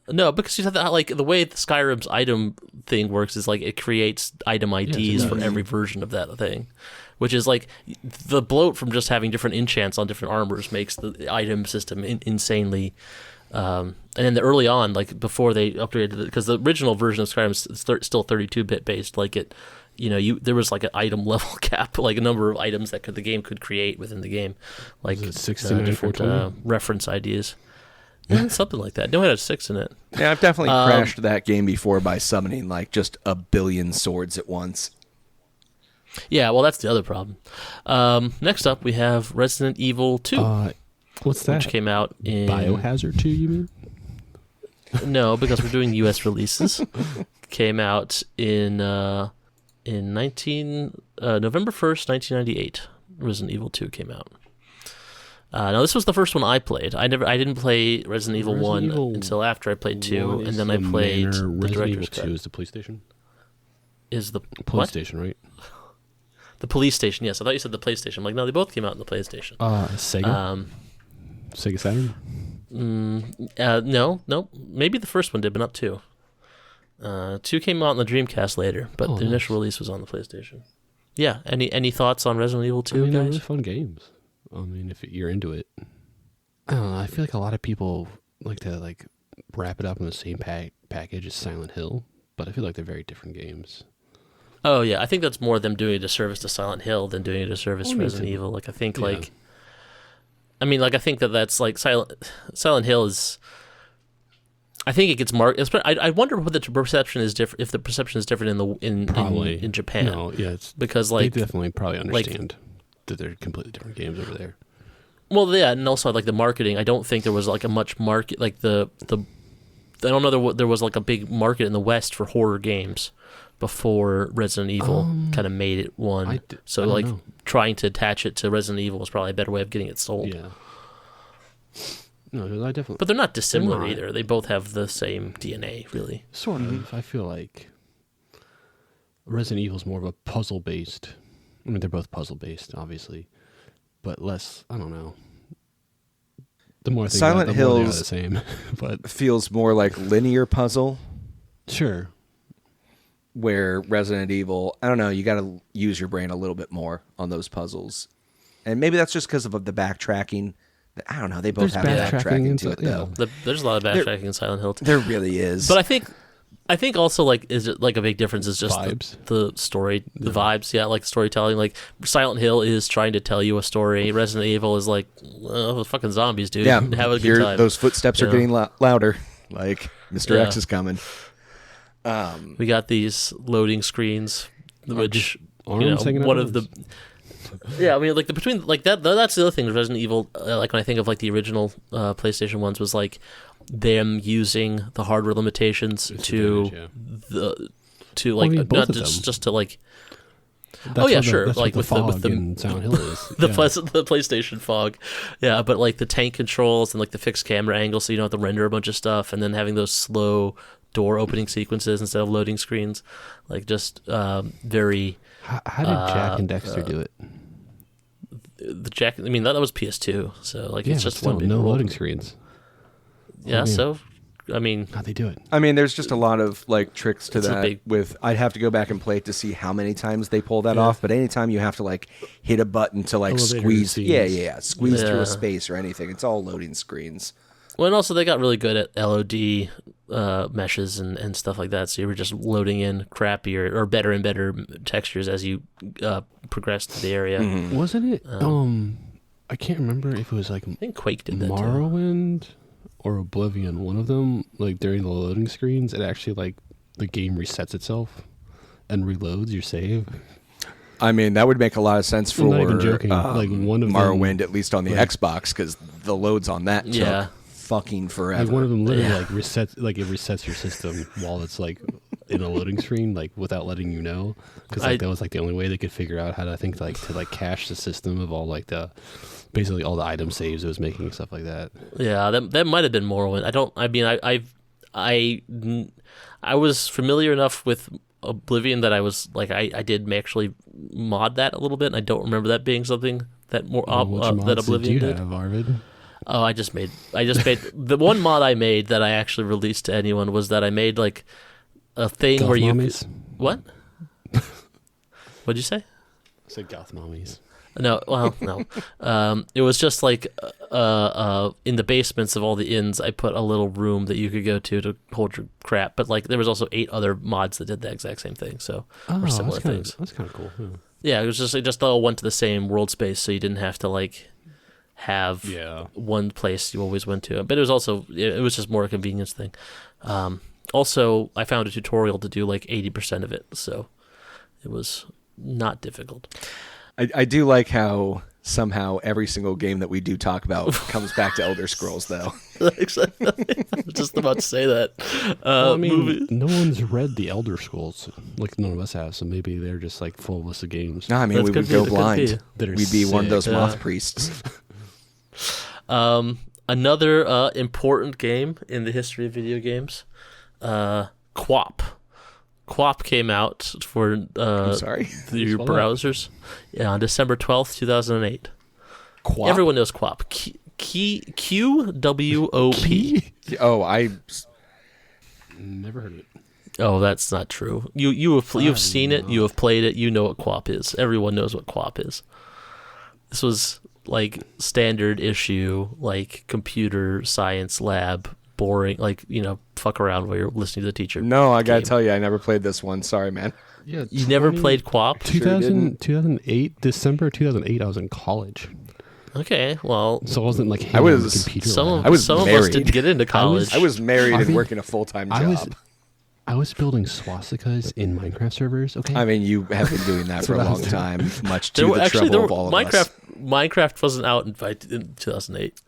No, because you have to, like the way the Skyrim's item thing works is like it creates item IDs for every version of that thing, which is like the bloat from just having different enchants on different armors makes the item system insanely. And then early on, like before they upgraded it, because the original version of Skyrim is still 32-bit based, like it. You know, there was like an item level cap, like a number of items that the game could create within the game, like different reference IDs. Yeah, something like that. No, it had a 6 in it. Yeah, I've definitely crashed that game before by summoning like just a billion swords at once. Yeah, well, that's the other problem. Next up, we have Resident Evil 2. What's that? Which came out in... Biohazard 2, you mean? No, because we're doing U.S. releases. Came out in November 1st, 1998. Resident Evil 2 came out. Now this was the first one I played. I didn't play Resident Evil 1 until after I played 2, and then I played the director's cut. Resident Evil 2 is the police station? Is the police station, right? The police station, yes. I thought you said the PlayStation. I'm like, no, they both came out in the PlayStation. Sega? Sega Saturn? No. Maybe the first one did, but not 2. 2 came out on the Dreamcast later, but the initial release was on the PlayStation. Yeah. Any thoughts on Resident Evil 2, I mean, guys? they're really fun games. I mean, if you're into it. I don't know. I feel like a lot of people like to like wrap it up in the same package as Silent Hill, but I feel like they're very different games. Oh, yeah. I think that's more them doing a disservice to Silent Hill than doing a disservice to Resident Evil. Like, I think, I think that's like Silent Hill is... I think it gets marked. I wonder what the perception is different. If the perception is different in Japan, it's because like they definitely probably understand that they're completely different games over there. Well, yeah, and also like the marketing. I don't think there was like a much market like the. I don't know there was like a big market in the West for horror games before Resident Evil kind of made it one. So like trying to attach it to Resident Evil was probably a better way of getting it sold. Yeah. No, I definitely. But they're not dissimilar either. They both have the same DNA, really. Sort of. I feel like Resident Evil is more of a puzzle-based. I mean, they're both puzzle-based, obviously, but less. I don't know. The more I think Silent about it, the more they are Hills the same, but feels more like linear puzzle. Sure. Where Resident Evil, I don't know, you got to use your brain a little bit more on those puzzles, and maybe that's just because of the backtracking. I don't know. They both have backtracking to it, though. There's a lot of backtracking in Silent Hill. There really is. But I think also like is it like a big difference is just vibes. The story, the vibes. Yeah, like storytelling. Like Silent Hill is trying to tell you a story. Resident Evil is like fucking zombies, dude. Yeah, have a good time. Those footsteps are getting louder. Like Mr. X is coming. We got these loading screens, which one of the. Yeah, I mean, like between like that. That's the other thing. Resident Evil, like when I think of like the original PlayStation ones, was like them using the hardware limitations to like not just to like. Sure. Like with the Silent Hill is the PlayStation fog, yeah. But like the tank controls and like the fixed camera angle, so you don't have to render a bunch of stuff, and then having those slow door opening sequences instead of loading screens, like just very. How did Jack and Dexter do it? The Jack, I mean that was PS2, so like it's just still, no loading screens. Yeah, so I mean, how'd they do it? I mean, there's just a lot of like tricks to that. I'd have to go back and play it to see how many times they pull that off. But anytime you have to like hit a button to like squeeze, squeeze through a space or anything, it's all loading screens. Well, and also they got really good at LOD meshes and stuff like that. So you were just loading in crappier or better and better textures as you progressed through the area. Mm-hmm. Wasn't it? I can't remember if it was like I think Quake did that Morrowind or Oblivion. One of them, like during the loading screens, it actually like the game resets itself and reloads your save. I mean, that would make a lot of sense for I'm not even joking. Like one of Morrowind, them, at least on the Xbox, because the loads on that took fucking forever. like one of them literally like resets, like it resets your system while it's like in a loading screen, like without letting you know, because like that was like the only way they could figure out how to, I think, to cache the system of all like the basically all the item saves it was making and stuff like that. Yeah, that might have been Morrowind. I was familiar enough with Oblivion that I was like I did actually mod that a little bit, and I don't remember that being something that that Oblivion did. Have, Arvid? Oh, I just made the one mod I made that I actually released to anyone was that I made like a thing Goth where you mommies? What? What'd you say? I said goth mommies. No, well, no. It was just like in the basements of all the inns, I put a little room that you could go to hold your crap. But like, there was also 8 other mods that did the exact same thing. So, or similar things. That's kind of cool. Yeah, it was just all went to the same world space, so you didn't have to like have one place you always went to. But it was just more a convenience thing. Also, I found a tutorial to do like 80% of it, so it was not difficult. I do like how somehow every single game that we do talk about comes back to Elder Scrolls, though. I was just about to say that. Well, I mean, no one's read the Elder Scrolls, like none of us have, so maybe they're just like full list of games. No, I mean, we would go blind. We'd be one of those sick. moth priests. Another important game in the history of video games, QWOP. QWOP came out for I'm sorry? your browsers on December 12th, 2008. QWOP? Everyone knows QWOP. QWOP. Oh, I Never heard of it. Oh, that's not true. You've seen it. You have played it. You know what QWOP is. Everyone knows what QWOP is. This was like standard issue, like computer science lab, boring, like, fuck around while you're listening to the teacher. No, I gotta tell you, I never played this one. Sorry, man. Yeah, You never played QWOP? 2008, December 2008, I was in college. Okay, well, So I wasn't like I was- on the computer some lab. of us married. didn't get into college. I was married I and mean, working a full-time I was- job. I was building swastikas in Minecraft servers, okay? I mean, you have been doing that for a what I long was time, much to the trouble of all of us. Minecraft wasn't out in 2008.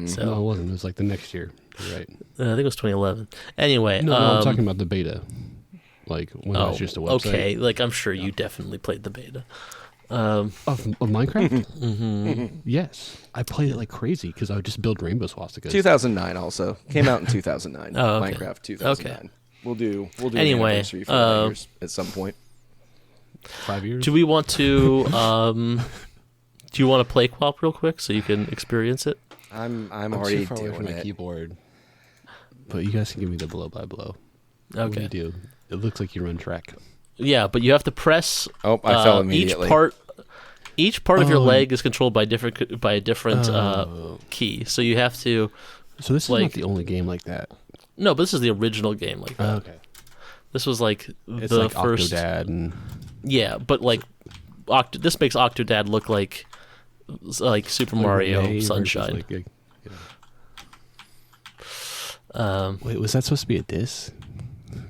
So No, it wasn't. It was like the next year. You're right. I think it was 2011. Anyway, No, I'm talking about the beta. Like, when it oh, was just a website. okay. Like, I'm sure you definitely played the beta. Of Minecraft? Mm-hmm. Yes. I played it like crazy because I would just build rainbow swastikas. 2009 also. Came out in 2009. Oh, okay. Minecraft 2009. Okay. We'll do Anyway, an anniversary for 5 years at some point. 5 years? Do we want to? Do you want to play QWOP real quick so you can experience it? I'm I'm already too far away from doing my it. keyboard. But you guys can give me the blow by blow. What do Okay. you do? It looks like you run track. Yeah, but you have to press. Oh, I fell immediately. Each part of your Oh. leg is controlled by a different Oh. key. So you have to. So this is like- not the only game like that. No, but this is the original game like that. Okay. This was like It's the like first. Octodad and Yeah, but like, this makes Octodad look like Super Mario Renee versus, Sunshine. like, wait, was that supposed to be a diss?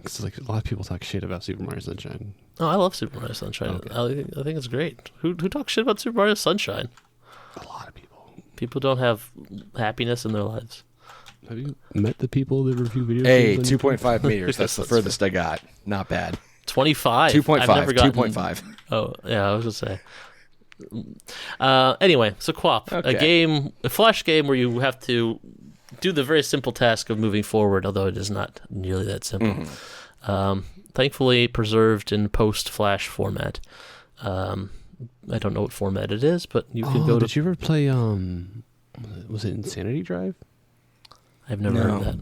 Because like a lot of people talk shit about Super Mario Sunshine. Oh, I love Super Mario Sunshine. Okay. I think it's great. Who talks shit about Super Mario Sunshine? A lot of people. People don't have happiness in their lives. Have you met the people that review video Hey, games? on 2.5 meters. That's the That's furthest I got. Not bad. 25. 2.5. I've never gotten, 2.5. Oh, yeah, I was gonna say. Anyway, so QWOP, Okay. a flash game where you have to do the very simple task of moving forward, although it is not nearly that simple. Thankfully, preserved in post-flash format. I don't know what format it is, but you can go to. Did you ever play? Was it Insanity Drive? I've never heard of that.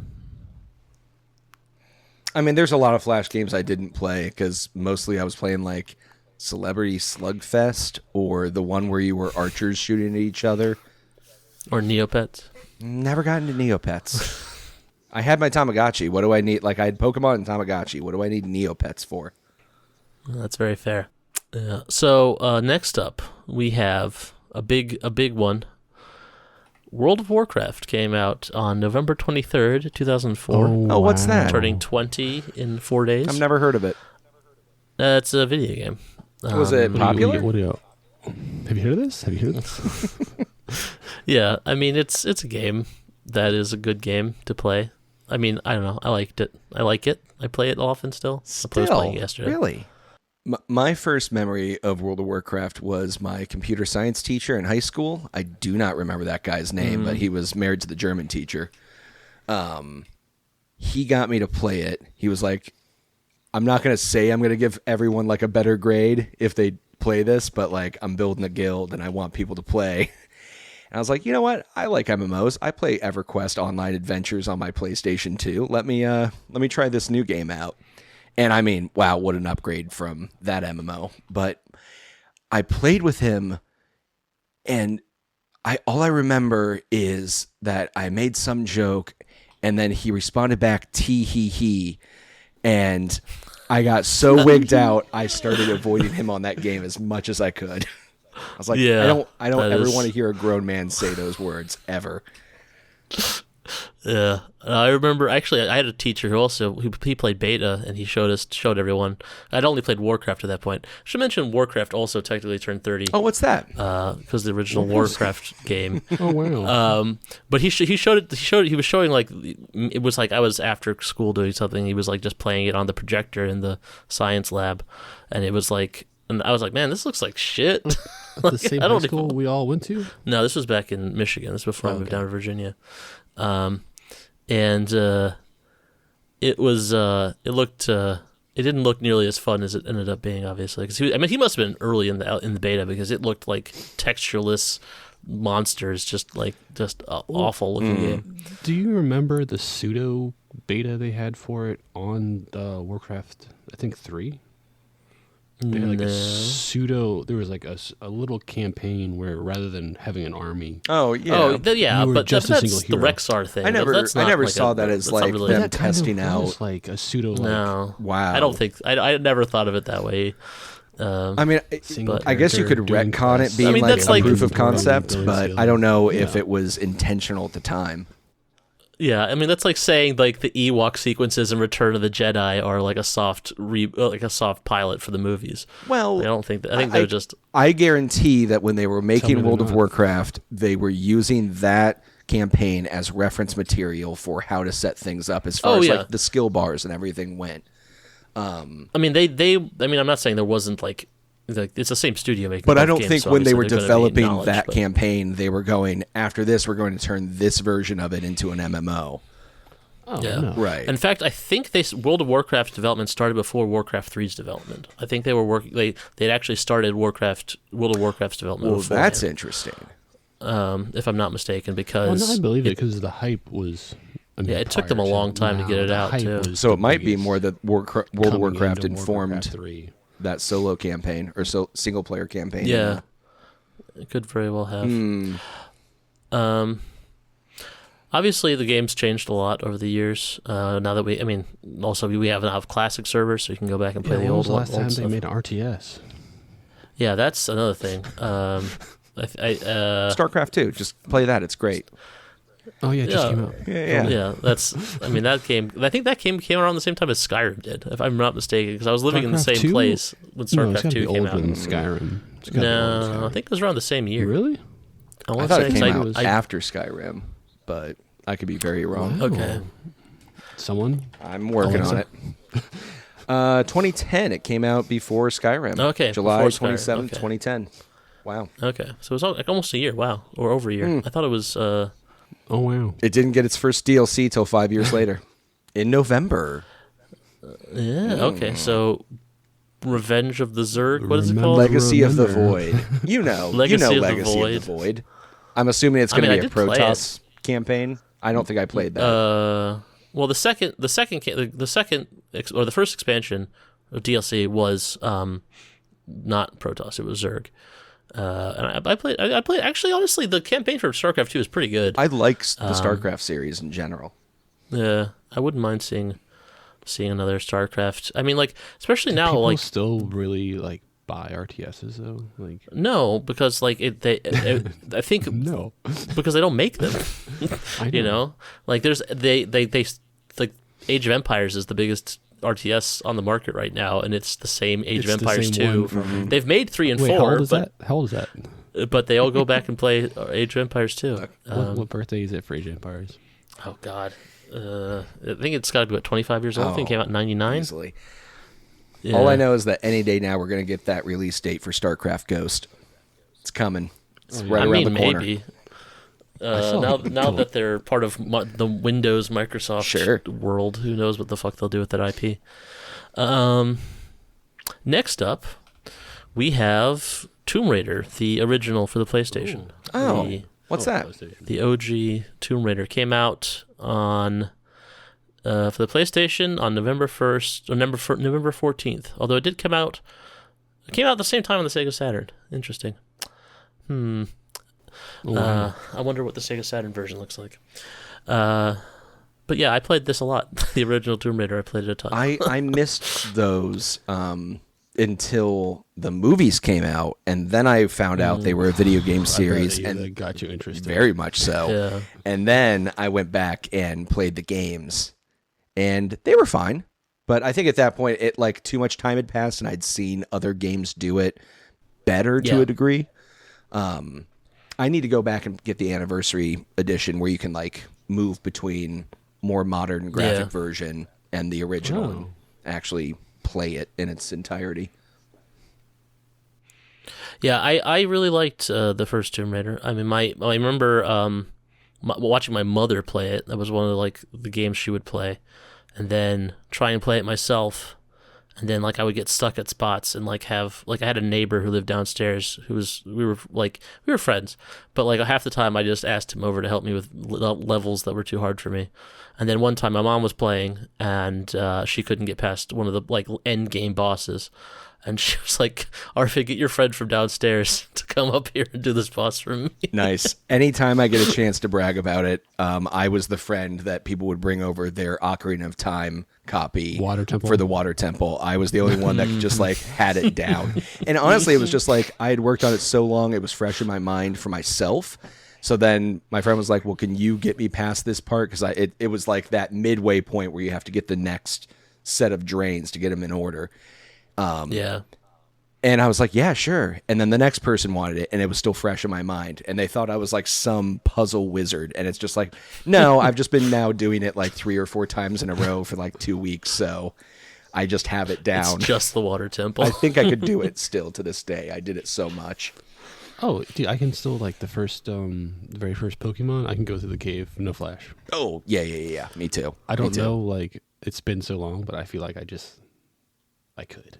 I mean, there's a lot of Flash games I didn't play because mostly I was playing like Celebrity Slugfest or the one where you were archers shooting at each other. Or Neopets. Never got into Neopets. I had my Tamagotchi. What do I need? Like, I had Pokemon and Tamagotchi. What do I need Neopets for? That's very fair. So next up, we have a big one. World of Warcraft came out on November 23rd, 2004. Oh, what's that? Turning 20 in 4 days. I've never heard of it. It's a video game. Was it popular? Have you heard of this? Have you heard of this? Yeah, I mean it's a game that is a good game to play. I mean, I don't know. I liked it. I like it. I play it often still. I was playing it yesterday. Really? My first memory of World of Warcraft was my computer science teacher in high school. I do not remember that guy's name, but he was married to the German teacher. He got me to play it. He was like, I'm not going to say I'm going to give everyone like a better grade if they play this, but like I'm building a guild and I want people to play. And I was like, you know what? I like MMOs. I play EverQuest Online Adventures on my PlayStation 2. Let me try this new game out. And I mean, wow, what an upgrade from that MMO. But I played with him, and all I remember is that I made some joke, and then he responded back, tee hee hee, and I got so wigged out, I started avoiding him on that game as much as I could. I was like, yeah, I don't ever want to hear a grown man say those words ever. Yeah, I remember. Actually, I had a teacher who also he played beta, and he showed everyone. I'd only played Warcraft at that point. I should mention Warcraft also technically turned 30. Oh, what's that? Because the original Warcraft game. Oh wow. But he showed it. He was showing like it was like I was after school doing something. He was like just playing it on the projector in the science lab, and it was like, and I was like, man, this looks like shit. Like, the same high school we all went to? No, this was back in Michigan. This was before I moved down to Virginia. And it was it didn't look nearly as fun as it ended up being, obviously, because he must have been early in the beta, because it looked like textureless monsters, just awful looking game. Do you remember the pseudo beta they had for it on Warcraft? I think 3. They had like a pseudo. There was like a little campaign where rather than having an army. Oh yeah, but just that's a single the hero. Rexar thing. I never saw that as like them That kind testing of out. was like a pseudo. No, Wow. I don't think I never thought of it that way. I mean, Single I guess you could character doing retcon it quests. being I mean, like that's a like- proof of concept, but I don't know if Yeah. it was intentional at the time. Yeah, I mean that's like saying like the Ewok sequences in Return of the Jedi are like a soft pilot for the movies. Well, I don't think that. I think they're just. I guarantee that when they were making me World they're of not. Warcraft, they were using that campaign as reference material for how to set things up as far as like the skill bars and everything went. I mean they. I mean I'm not saying there wasn't like it's the same studio making. But both I don't games, think so when they obviously were they're gonna be developing knowledge, that but- campaign, they were going, after this, we're going to turn this version of it into an MMO. Oh, Yeah. no. Right. In fact, I think World of Warcraft development started before Warcraft 3's development. I think they were working. They'd actually started World of Warcraft's development. Well, beforehand, that's interesting. if I'm not mistaken, Well, because no, I believe it because the hype was. I mean, Yeah, it took them a prior long time to get it the out, hype too. was So the it might be biggest more that World of coming Warcraft into informed Warcraft 3. that solo campaign or single player campaign. Yeah, it could very well have. Obviously, the game's changed a lot over the years. Now that we have classic servers, so you can go back and play the when old was the last time stuff. they made RTS? Yeah, that's another thing. StarCraft 2, just play that. It's great. Oh yeah, it just Yeah. came out. Yeah. that's. I mean, that game. I think that game came around the same time as Skyrim did, if I'm not mistaken, because I was living in the StarCraft same 2? place when No, it's StarCraft gotta 2 be came older out. than Skyrim. It's gotta be older than No, I Skyrim. think it was around the same year. Really? I, I want thought to it say, came 'cause out I- after Skyrim, but I could be very wrong. Wow. Okay. Someone? I'm working on Alexa? it. 2010, it came out before Skyrim. Okay, July before Skyrim, 27th, okay. 2010. Wow. Okay, so it was like almost a year. Wow, or over a year. I thought it was. Oh wow. It didn't get its first DLC till 5 years later, in November. Yeah. Okay. So, Revenge of the Zerg. What is it Remember- called? Legacy of the remember. Void. You know Legacy of the Legacy of the Void. I'm assuming it's I going mean, to I be a did play Protoss campaign. I don't think I played that. Well, the first expansion of DLC was not Protoss. It was Zerg. And I played. Actually, honestly, the campaign for StarCraft 2 is pretty good. I like the StarCraft series in general. Yeah, I wouldn't mind seeing another StarCraft. I mean, like especially now, People like still really like buy RTSs though. Like no, because like I think no, because they don't make them. I You know, like there's they like Age of Empires is the biggest RTS on the market right now, and it's the same Age It's of the Empires same 2. one from- They've made 3 and Wait, 4. how old is but, that? How old is that? But they all go back and play Age of Empires 2. What birthday is it for Age of Empires? Oh, God. I think it's got to be, what, 25 years old? I think it came out in 99. Easily. Yeah. All I know is that any day now we're going to get that release date for StarCraft Ghost. It's coming. It's right around the corner. Maybe. saw Now that they're part of the Windows Microsoft world, who knows what the fuck they'll do with that IP. Next up, we have Tomb Raider, the original for the PlayStation. Oh, what's that? The OG Tomb Raider came out on for the PlayStation on November 1st or November 14th. Although it came out at the same time on the Sega Saturn. Interesting. I wonder what the Sega Saturn version looks like. But yeah, I played this a lot. The original Tomb Raider, I played it a ton. I missed those until the movies came out, and then I found out they were a video game series, and that got you interested. very much so. Yeah. And then I went back and played the games, and they were fine. But I think at that point, too much time had passed, and I'd seen other games do it better to a degree. I need to go back and get the anniversary edition where you can move between more modern graphic version and the original and actually play it in its entirety. Yeah, I really liked the first Tomb Raider. I mean, I remember watching my mother play it. That was one of the games she would play, and then try and play it myself. And then I would get stuck at spots and I had a neighbor who lived downstairs we were friends, but half the time I just asked him over to help me with levels that were too hard for me. And then one time my mom was playing and she couldn't get past one of the end game bosses. And she was like, Arthur, get your friend from downstairs to come up here and do this boss for me. Nice. Anytime I get a chance to brag about it, I was the friend that people would bring over their Ocarina of Time copy for the Water Temple. I was the only one that just had it down. And honestly, it was just I had worked on it so long, it was fresh in my mind for myself. So then my friend was like, well, can you get me past this part? Because it was that midway point where you have to get the next set of drains to get them in order. Yeah. And I was like, yeah, sure. And then the next person wanted it, and it was still fresh in my mind. And they thought I was some puzzle wizard. And it's just no, I've just been now doing it 3 or 4 times in a row for 2 weeks. So I just have it down. It's just the Water Temple. I think I could do it still to this day. I did it so much. Oh, dude, I can still the very first Pokemon. I can go through the cave, no flash. Oh, yeah. Me too. I don't know, it's been so long, but I feel like I could.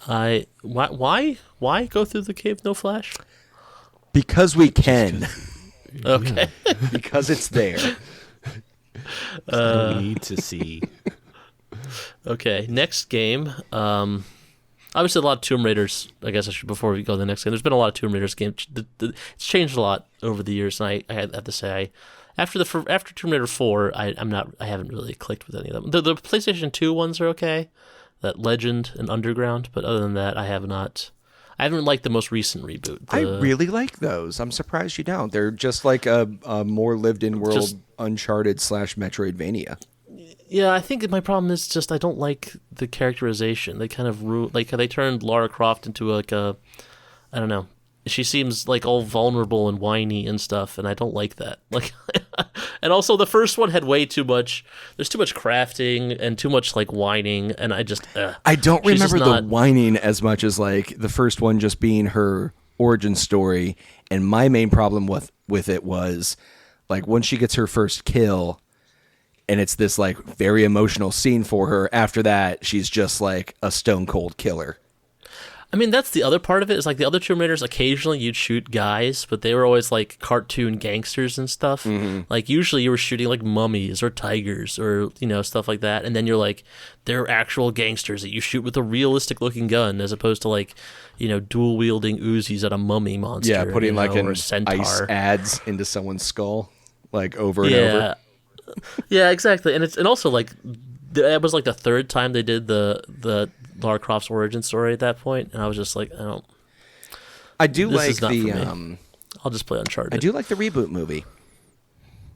Why go through the cave no flash? Because we can. Okay. Because it's there. I don't need to see. Okay, next game. Obviously, a lot of Tomb Raiders. I guess before we go to the next game, there's been a lot of Tomb Raiders games. It's changed a lot over the years, and I have to say, after Tomb Raider 4, I haven't really clicked with any of them. The PlayStation 2 ones are okay, that Legend and Underground, but other than that, I haven't liked the most recent reboot. I really like those. I'm surprised you don't. They're just a more lived-in world, Uncharted / Metroidvania. Yeah, I think my problem is just I don't like the characterization. They kind of they turned Lara Croft into I don't know. She seems all vulnerable and whiny and stuff, and I don't like that. And also the first one had way too much. There's too much crafting and too much whining, and I just. I don't remember the whining as much as the first one just being her origin story. And my main problem with it was when she gets her first kill, and it's this very emotional scene for her. After that, she's just a stone cold killer. I mean, that's the other part of it, is the other Tomb Raiders, occasionally you'd shoot guys, but they were always cartoon gangsters and stuff. Mm-hmm. Usually you were shooting mummies or tigers or, stuff like that. And then you're they're actual gangsters that you shoot with a realistic looking gun, as opposed to dual wielding Uzis at a mummy monster. Yeah, putting or a centaur. Ice adds into someone's skull, over and over. Yeah, exactly. And also that was the third time they did the Lara Croft's origin story at that point, and I was just I do like the I'll just play Uncharted. I do like the reboot movie.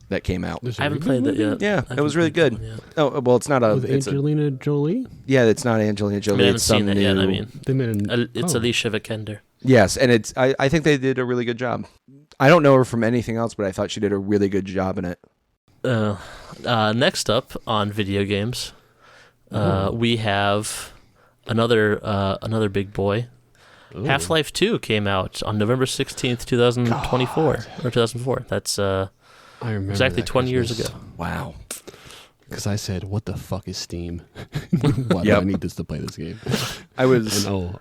that came out. There's a I haven't reboot played that movie? yet. Yeah, it was really good. Oh, well, it's not a... With It's Angelina Jolie? it's not Angelina I Jolie. mean, I haven't it's some seen that new... yet. I mean, They made it's Alicia Vikander. Yes, and it's. I think they did a really good job. I don't know her from anything else, but I thought she did a really good job in it. Next up on video games, we have another big boy. Ooh. Half-Life 2 came out on November 16th, 2024 or 2004. That's I remember exactly that 20 years Christmas. ago. Wow. Because I said, what the fuck is Steam? Why do I need this to play this game? I was. And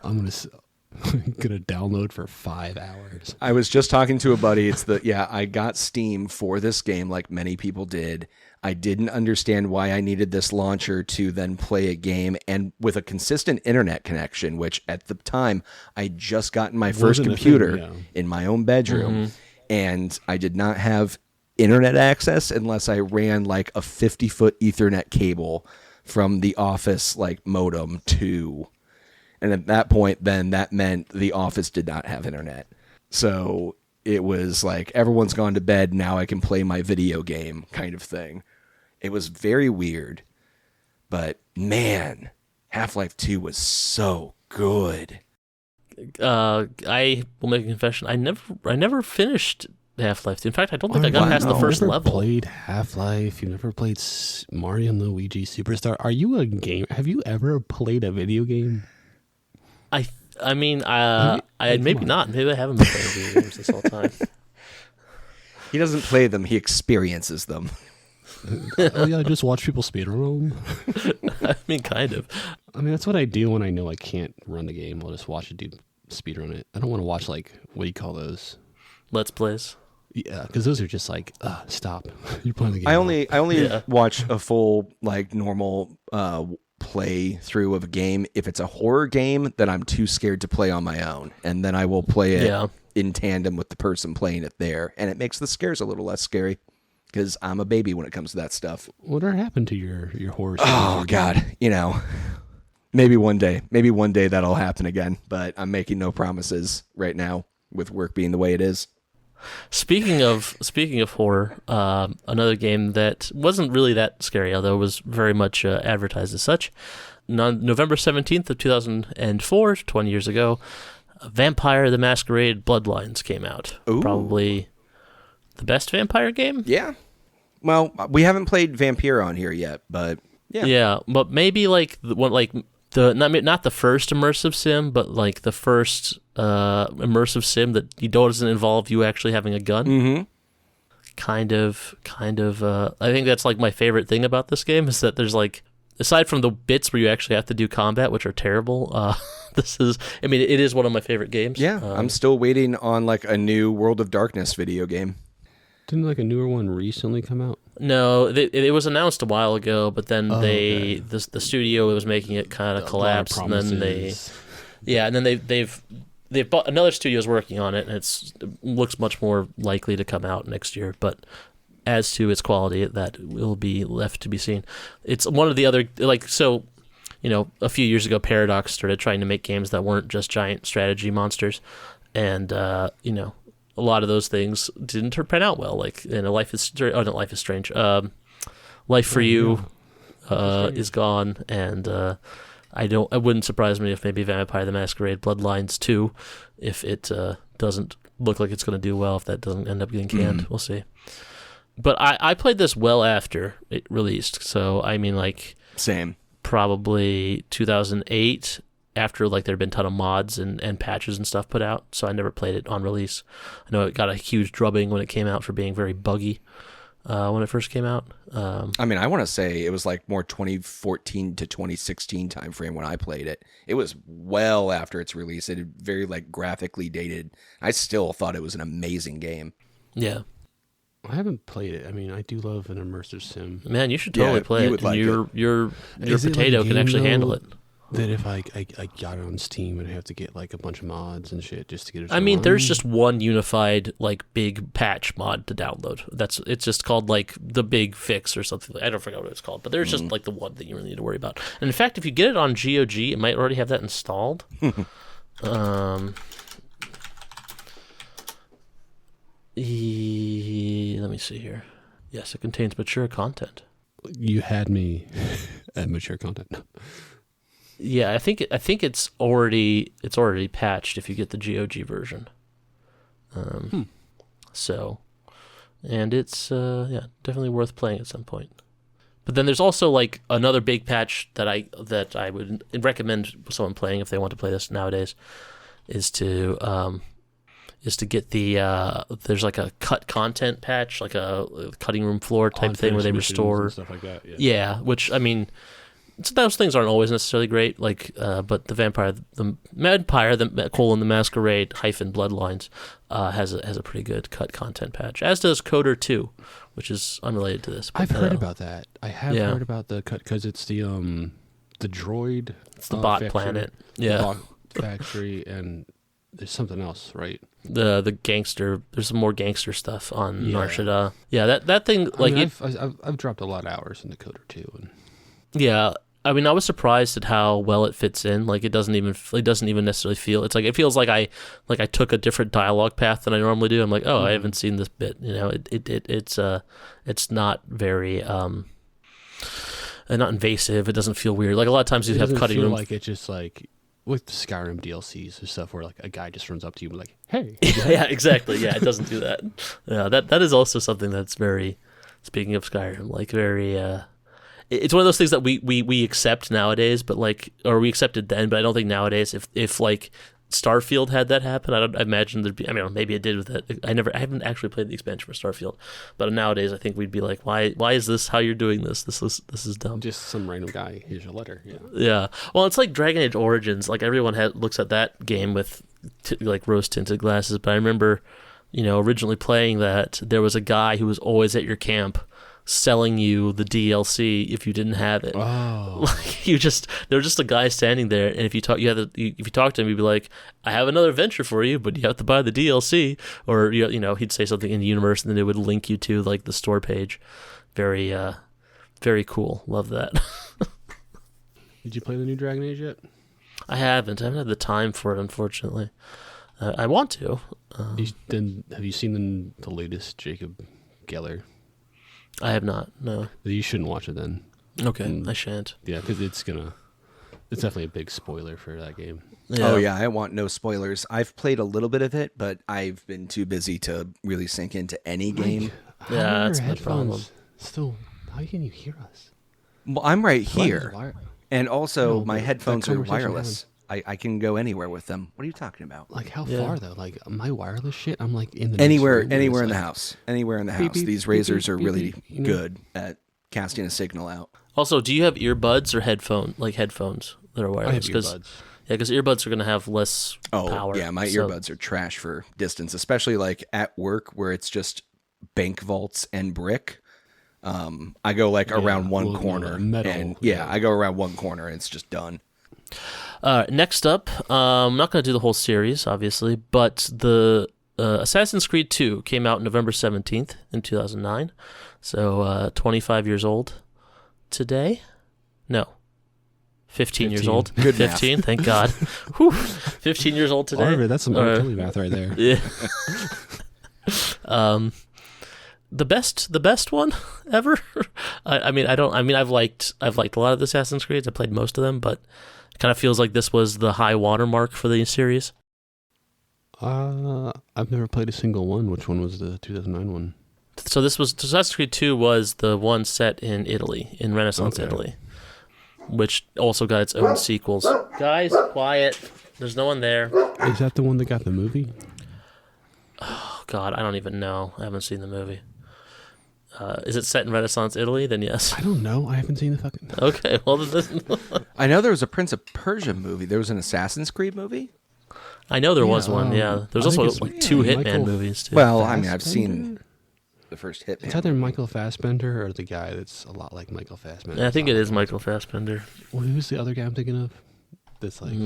I'm gonna download for 5 hours. I was just talking to a buddy. I got Steam for this game, like many people did. I didn't understand why I needed this launcher to then play a game, and with a consistent internet connection, which at the time I just gotten my first computer in my own bedroom, and I did not have internet access unless I ran like a 50-foot Ethernet cable from the office like modem to. And at that point, then that meant the office did not have internet. So it was like, everyone's gone to bed, now I can play my video game kind of thing. It was very weird. But man, Half-Life 2 was so good. I will make a confession. I never finished Half-Life 2. In fact, I don't think I got past the first You've level. never played Half-Life? You've never played Mario and Luigi Superstar? Are you a game? Have you ever played a video game? I mean, maybe not. Maybe I haven't been playing video games this whole time. He doesn't play them, he experiences them. Oh yeah, just watch people speedrun them. I mean, kind of. I mean, that's what I do when I know I can't run the game. I'll just watch a dude speedrun it. I don't want to watch, like, what do you call those? Let's plays. Yeah, because those are just like, stop. You're playing the game. I only watch a full, like, normal play through of a game. If it's a horror game, then I'm too scared to play on my own, and then I will play it in tandem with the person playing it there, and it makes the scares a little less scary because I'm a baby when it comes to that stuff. Whatever happened to your horror? Oh God, maybe one day that'll happen again, but I'm making no promises right now with work being the way it is. Speaking of horror, another game that wasn't really that scary, although it was very much advertised as such. November 17th of 2004, 20 years ago, Vampire the Masquerade Bloodlines came out. Ooh. Probably the best vampire game? Yeah. Well, we haven't played Vampire on here yet, but yeah. Yeah, but maybe like the one, like not the first immersive sim, but like the first immersive sim that doesn't involve you actually having a gun. Mm-hmm. Kind of. I think that's like my favorite thing about this game is that there's like, aside from the bits where you actually have to do combat, which are terrible, it is one of my favorite games. Yeah, I'm still waiting on like a new World of Darkness video game. Didn't like a newer one recently come out? No, it was announced a while ago, but then the studio that was making it kind of collapsed, and then they've bought another studio's working on it, and it looks much more likely to come out next year. But as to its quality, that will be left to be seen. It's one of the other, like, so, a few years ago, Paradox started trying to make games that weren't just giant strategy monsters, and a lot of those things didn't pan out well. Like Life is Strange. Life for You is gone, and it wouldn't surprise me if maybe Vampire the Masquerade Bloodlines 2, if it doesn't look like it's going to do well, if that doesn't end up getting canned. We'll see. But I played this well after it released, so I mean, like, same, probably 2008. After like there'd been a ton of mods and patches and stuff put out, so I never played it on release. I know it got a huge drubbing when it came out for being very buggy when it first came out. I mean, I want to say it was like more 2014 to 2016 timeframe when I played it. It was well after its release. It had very like graphically dated. I still thought it was an amazing game. Yeah. I haven't played it. I mean, I do love an immersive sim. Man, you should totally play it. Like your potato can actually handle it. That if I got it on Steam and I have to get like a bunch of mods and shit just to get it. I mean, there's just one unified like big patch mod to download. It's just called like the Big Fix or something. I don't forget what it's called, but there's just like the one that you really need to worry about. And in fact, if you get it on GOG, it might already have that installed. Let me see here. Yes, it contains mature content. You had me at mature content. Yeah, I think it's already patched if you get the GOG version. So, and it's definitely worth playing at some point. But then there's also like another big patch that I would recommend someone playing if they want to play this nowadays is to get the there's like a cut content patch, like a cutting room floor type thing where they restore and stuff like that. Yeah, which I mean, those things aren't always necessarily great. Like, but the Masquerade hyphen Bloodlines has a pretty good cut content patch. As does Coder 2, which is unrelated to this. I've heard about that. I have heard about the cut because it's the droid. It's the bot factory, planet. The bot factory, and there's something else, right? The gangster. There's some more gangster stuff on Narshada. Yeah, that thing. Like, I've dropped a lot of hours into Coder 2, and yeah. I mean, I was surprised at how well it fits in. Like, it doesn't even necessarily feel. It's like it feels like I took a different dialogue path than I normally do. I'm like, I haven't seen this bit. You know, it's not very not invasive. It doesn't feel weird. Like a lot of times you have cutting room. Like it's just like with Skyrim DLCs or stuff where like a guy just runs up to you and like, hey. Yeah, exactly. Yeah, it doesn't do that. Yeah, that is also something that's very. Speaking of Skyrim, like very. It's one of those things that we accept nowadays, but like, or we accepted then, but I don't think nowadays, if like Starfield had that happen, I imagine there'd be. I mean, maybe it did with it. I haven't actually played the expansion for Starfield, but nowadays I think we'd be like, why is this how you're doing this? This is dumb. Just some random guy. Here's your letter. Yeah. Yeah. Well, it's like Dragon Age Origins. Like everyone looks at that game with like rose tinted glasses, but I remember, originally playing that, there was a guy who was always at your camp selling you the DLC if you didn't have it. Oh, like there was just a guy standing there, and if you talk to him, he'd be like, "I have another venture for you, but you have to buy the DLC." Or he'd say something in the universe, and then it would link you to like the store page. Very, very cool. Love that. Did you play the new Dragon Age yet? I haven't. I haven't had the time for it, unfortunately. I want to. Have you seen the latest Jacob Geller? I have not. No. You shouldn't watch it then. Okay, I shan't. Yeah, because it's definitely a big spoiler for that game. Yeah. Oh yeah, I want no spoilers. I've played a little bit of it, but I've been too busy to really sink into any game. Yeah, that's the problem. Still, how can you hear us? Well, I'm right here, and also my headphones are wireless. I can go anywhere with them. What are you talking about? Like how far though? Like my wireless shit, I'm like in the anywhere in the house. Anywhere in the house. beep, These beep, razors beep, are beep, really beep, good at casting a signal out. Also, do you have earbuds or headphones that are wireless? I have earbuds. Yeah, because earbuds are going to have less power. Yeah, my earbuds are trash for distance, especially like at work where it's just bank vaults and brick. I go like around one corner, metal, I go around one corner and it's just done. Next up, I'm not going to do the whole series, obviously, but the Assassin's Creed 2 came out November 17th in 2009, so 25 years old today? No. 15 years old. Good 15, thank God. Whew. 15 years old today. Oliver, that's some Achilles math right there. Yeah. The best one ever. I've liked a lot of the Assassin's Creeds. I played most of them, but it kind of feels like this was the high watermark for the series. I've never played a single one. Which one was the 2009 one? So Assassin's Creed 2 was the one set in Italy, in Renaissance Italy, which also got its own sequels. Guys, quiet. There's no one there. Is that the one that got the movie? Oh, God, I don't even know. I haven't seen the movie. Is it set in Renaissance Italy? Then yes. I don't know. I haven't seen the fucking... Okay, well... I know there was a Prince of Persia movie. There was an Assassin's Creed movie? I know there was one, yeah. There's also like two Hitman movies, too. Well, I mean, I've seen the first Hitman. It's either Michael Fassbender or the guy that's a lot like Michael Fassbender. Yeah, I think it is Michael Fassbender. Well, who's the other guy I'm thinking of? That's like...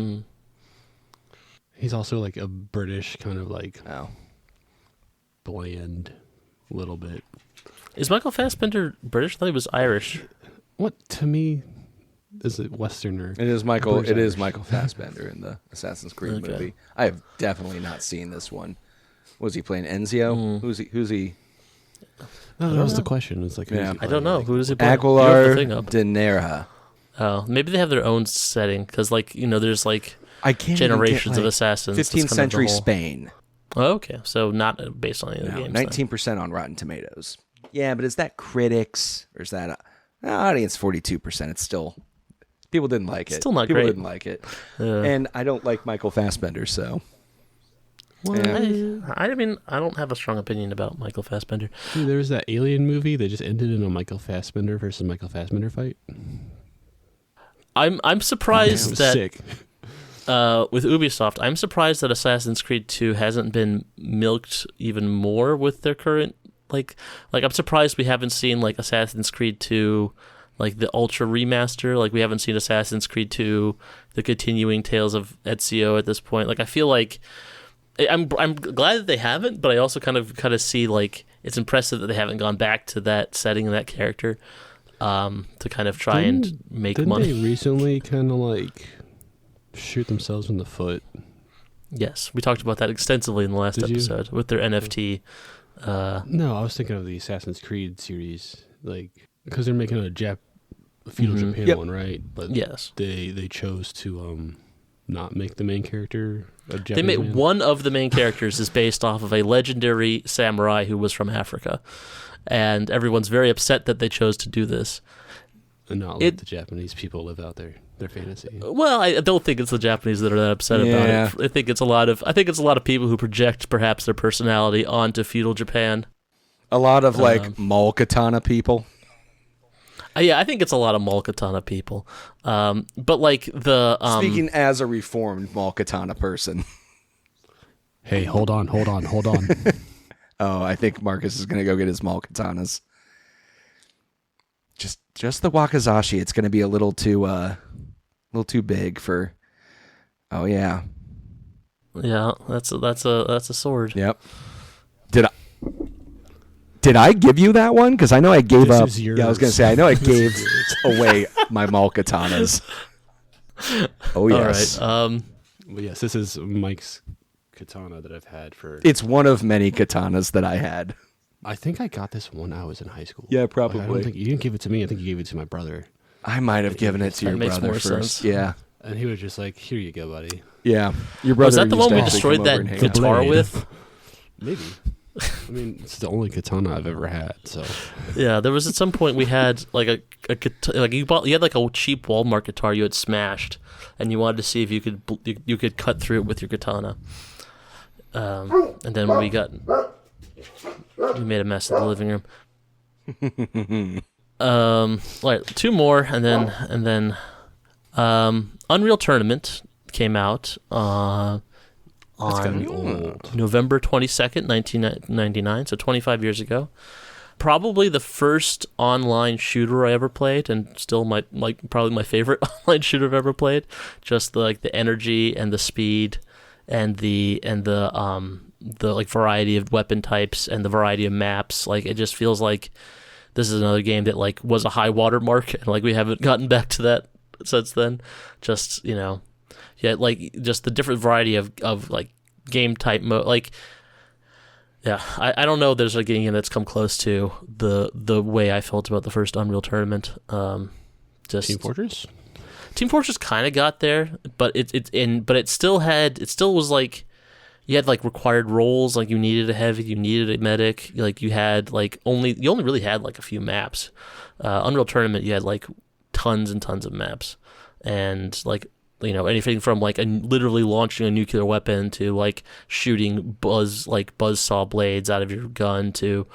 He's also like a British kind of like... bland little bit. Is Michael Fassbender British? I thought he was Irish. What to me is a Westerner. It is Michael. It is Michael Fassbender in the Assassin's Creed movie. I have definitely not seen this one. Was he playing Enzio? Who's he? That was the question. It's like, Yeah. I don't know. Who does he play? You have the Aguilar thing up. Dinera. Oh, maybe they have their own setting because, like, there's like I can't generations even of assassins. 15th century Spain. Oh, okay, so not based on any of the games. 19% on Rotten Tomatoes. Yeah, but is that critics or is that audience 42%? It's still people didn't like it. Still not people great. didn't like it, and I don't like Michael Fassbender, so. Well, Yeah. I mean, I don't have a strong opinion about Michael Fassbender. Dude, there was that Alien movie that just ended in a Michael Fassbender versus Michael Fassbender fight. I'm surprised that sick. with Ubisoft, I'm surprised that Assassin's Creed 2 hasn't been milked even more with their current like I'm surprised we haven't seen like Assassin's Creed 2 like the Ultra remaster, like we haven't seen Assassin's Creed 2 the continuing tales of Ezio at this point. Like I feel like I'm glad that they haven't, but I also kind of see like it's impressive that they haven't gone back to that setting and that character to kind of try and make Didn't money. they recently kind of like shoot themselves in the foot? Yes, we talked about that extensively in the last Did you? episode with their NFT. No, I was thinking of the Assassin's Creed series, like because they're making a feudal Japan Yep. one, right? But Yes, they chose to not make the main character a Japanese they made man. one of the main characters is based off of a legendary samurai who was from Africa, and everyone's very upset that they chose to do this. and not let the Japanese people live out their fantasy. Well, I don't think it's the Japanese that are that upset about Yeah. it. I think it's a lot of people who project perhaps their personality onto feudal Japan. A lot of like mall katana people. Yeah, I think it's a lot of mall katana people. But like the Speaking as a reformed mall katana person. Hey, hold on. Oh, I think Marcus is going to go get his mall katanas. Just the wakizashi. It's going to be a little too big for. Oh yeah. yeah, that's a sword. Yep. Did I give you that one? Because I know I gave This up. is Yeah, I was going to yours. say I know I gave away my mall katanas. Oh yes. All right. But yes, this is Mike's katana that I've had for. It's one of many katanas that I had. I think I got this when I was in high school. Yeah, Like, I probably. don't think you didn't give it to me. I think you gave it to my brother, I might have given it to That your makes brother more first. sense. Yeah. and he was just like, "Here you go, buddy." Yeah. Your brother Was that the used one to we actually destroyed come over that and hang out. guitar Blade. with? Maybe. I mean, it's the only katana I've ever had. So Yeah, there was at some point we had like like you had like a cheap Walmart guitar you had smashed, and you wanted to see if you could cut through it with your katana. And then when we made a mess in the living room. Right, two more, and then Unreal Tournament came out gotta on be old. November 22nd, 1999, so 25 years ago. Probably the first online shooter I ever played, and still probably my favorite online shooter I've ever played. Just the energy and the speed and the like variety of weapon types and the variety of maps. Like it just feels like this is another game that like was a high watermark, and like we haven't gotten back to that since then. Just like just the different variety of like game type mode. Like, yeah, I don't know. There's a game that's come close to the way I felt about the first Unreal Tournament. Just Team Fortress. Team Fortress kind of got there, but it still was like you had like required roles. Like you needed a heavy, you needed a medic. Like you only really had like a few maps. Unreal Tournament, you had like tons and tons of maps, and like anything from like literally launching a nuclear weapon to like shooting buzzsaw blades out of your gun to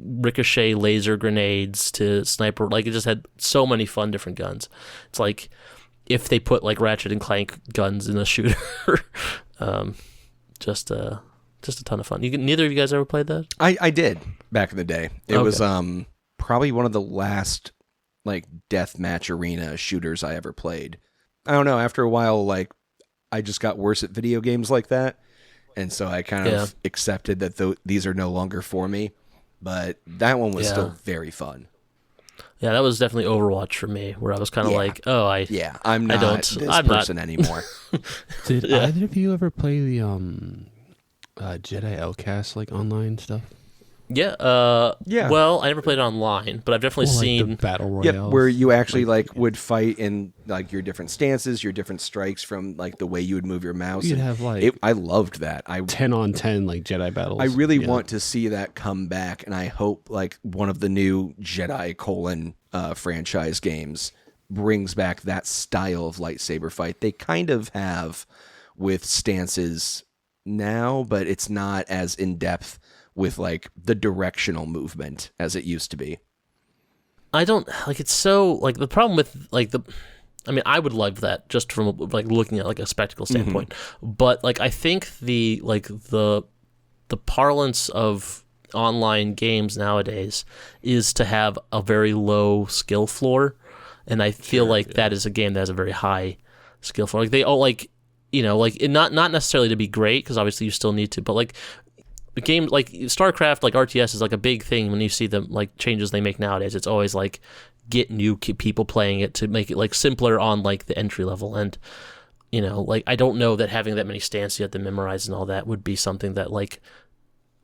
ricochet laser grenades to sniper. Like it just had so many fun different guns. It's like if they put like Ratchet and Clank guns in a shooter. Just a ton of fun. Neither of you guys ever played that? I did back in the day. It was probably one of the last like deathmatch arena shooters I ever played. I don't know. After a while, like I just got worse at video games like that, and so I kind of accepted that these are no longer for me. But that one was still very fun. Yeah, that was definitely Overwatch for me, where I was kind of like, I'm not this person anymore. Did either of you ever play the Jedi Outcast like online stuff. Yeah. Yeah. Well, I never played it online, but I've definitely Well, like seen. the battle Yep, royales. where you actually would fight in like your different stances, your different strikes from like the way you would move your mouse. You'd and have, like, I loved that. 10 on 10 like Jedi battles. I really Yeah. want to see that come back, and I hope like one of the new Jedi franchise games brings back that style of lightsaber fight. They kind of have with stances now, but it's not as in depth with like the directional movement as it used to be. I don't like it's so like the problem with like the. I mean, I would love that just from like looking at like a spectacle standpoint, but like I think the parlance of online games nowadays is to have a very low skill floor, and I feel like that is a game that has a very high skill floor. Like they all like like not necessarily to be great, because obviously you still need to, but like a game like StarCraft, like RTS is like a big thing when you see the like changes they make nowadays. It's always like get new people playing it to make it like simpler on like the entry level, and like I don't know that having that many stances you have to memorize and all that would be something that like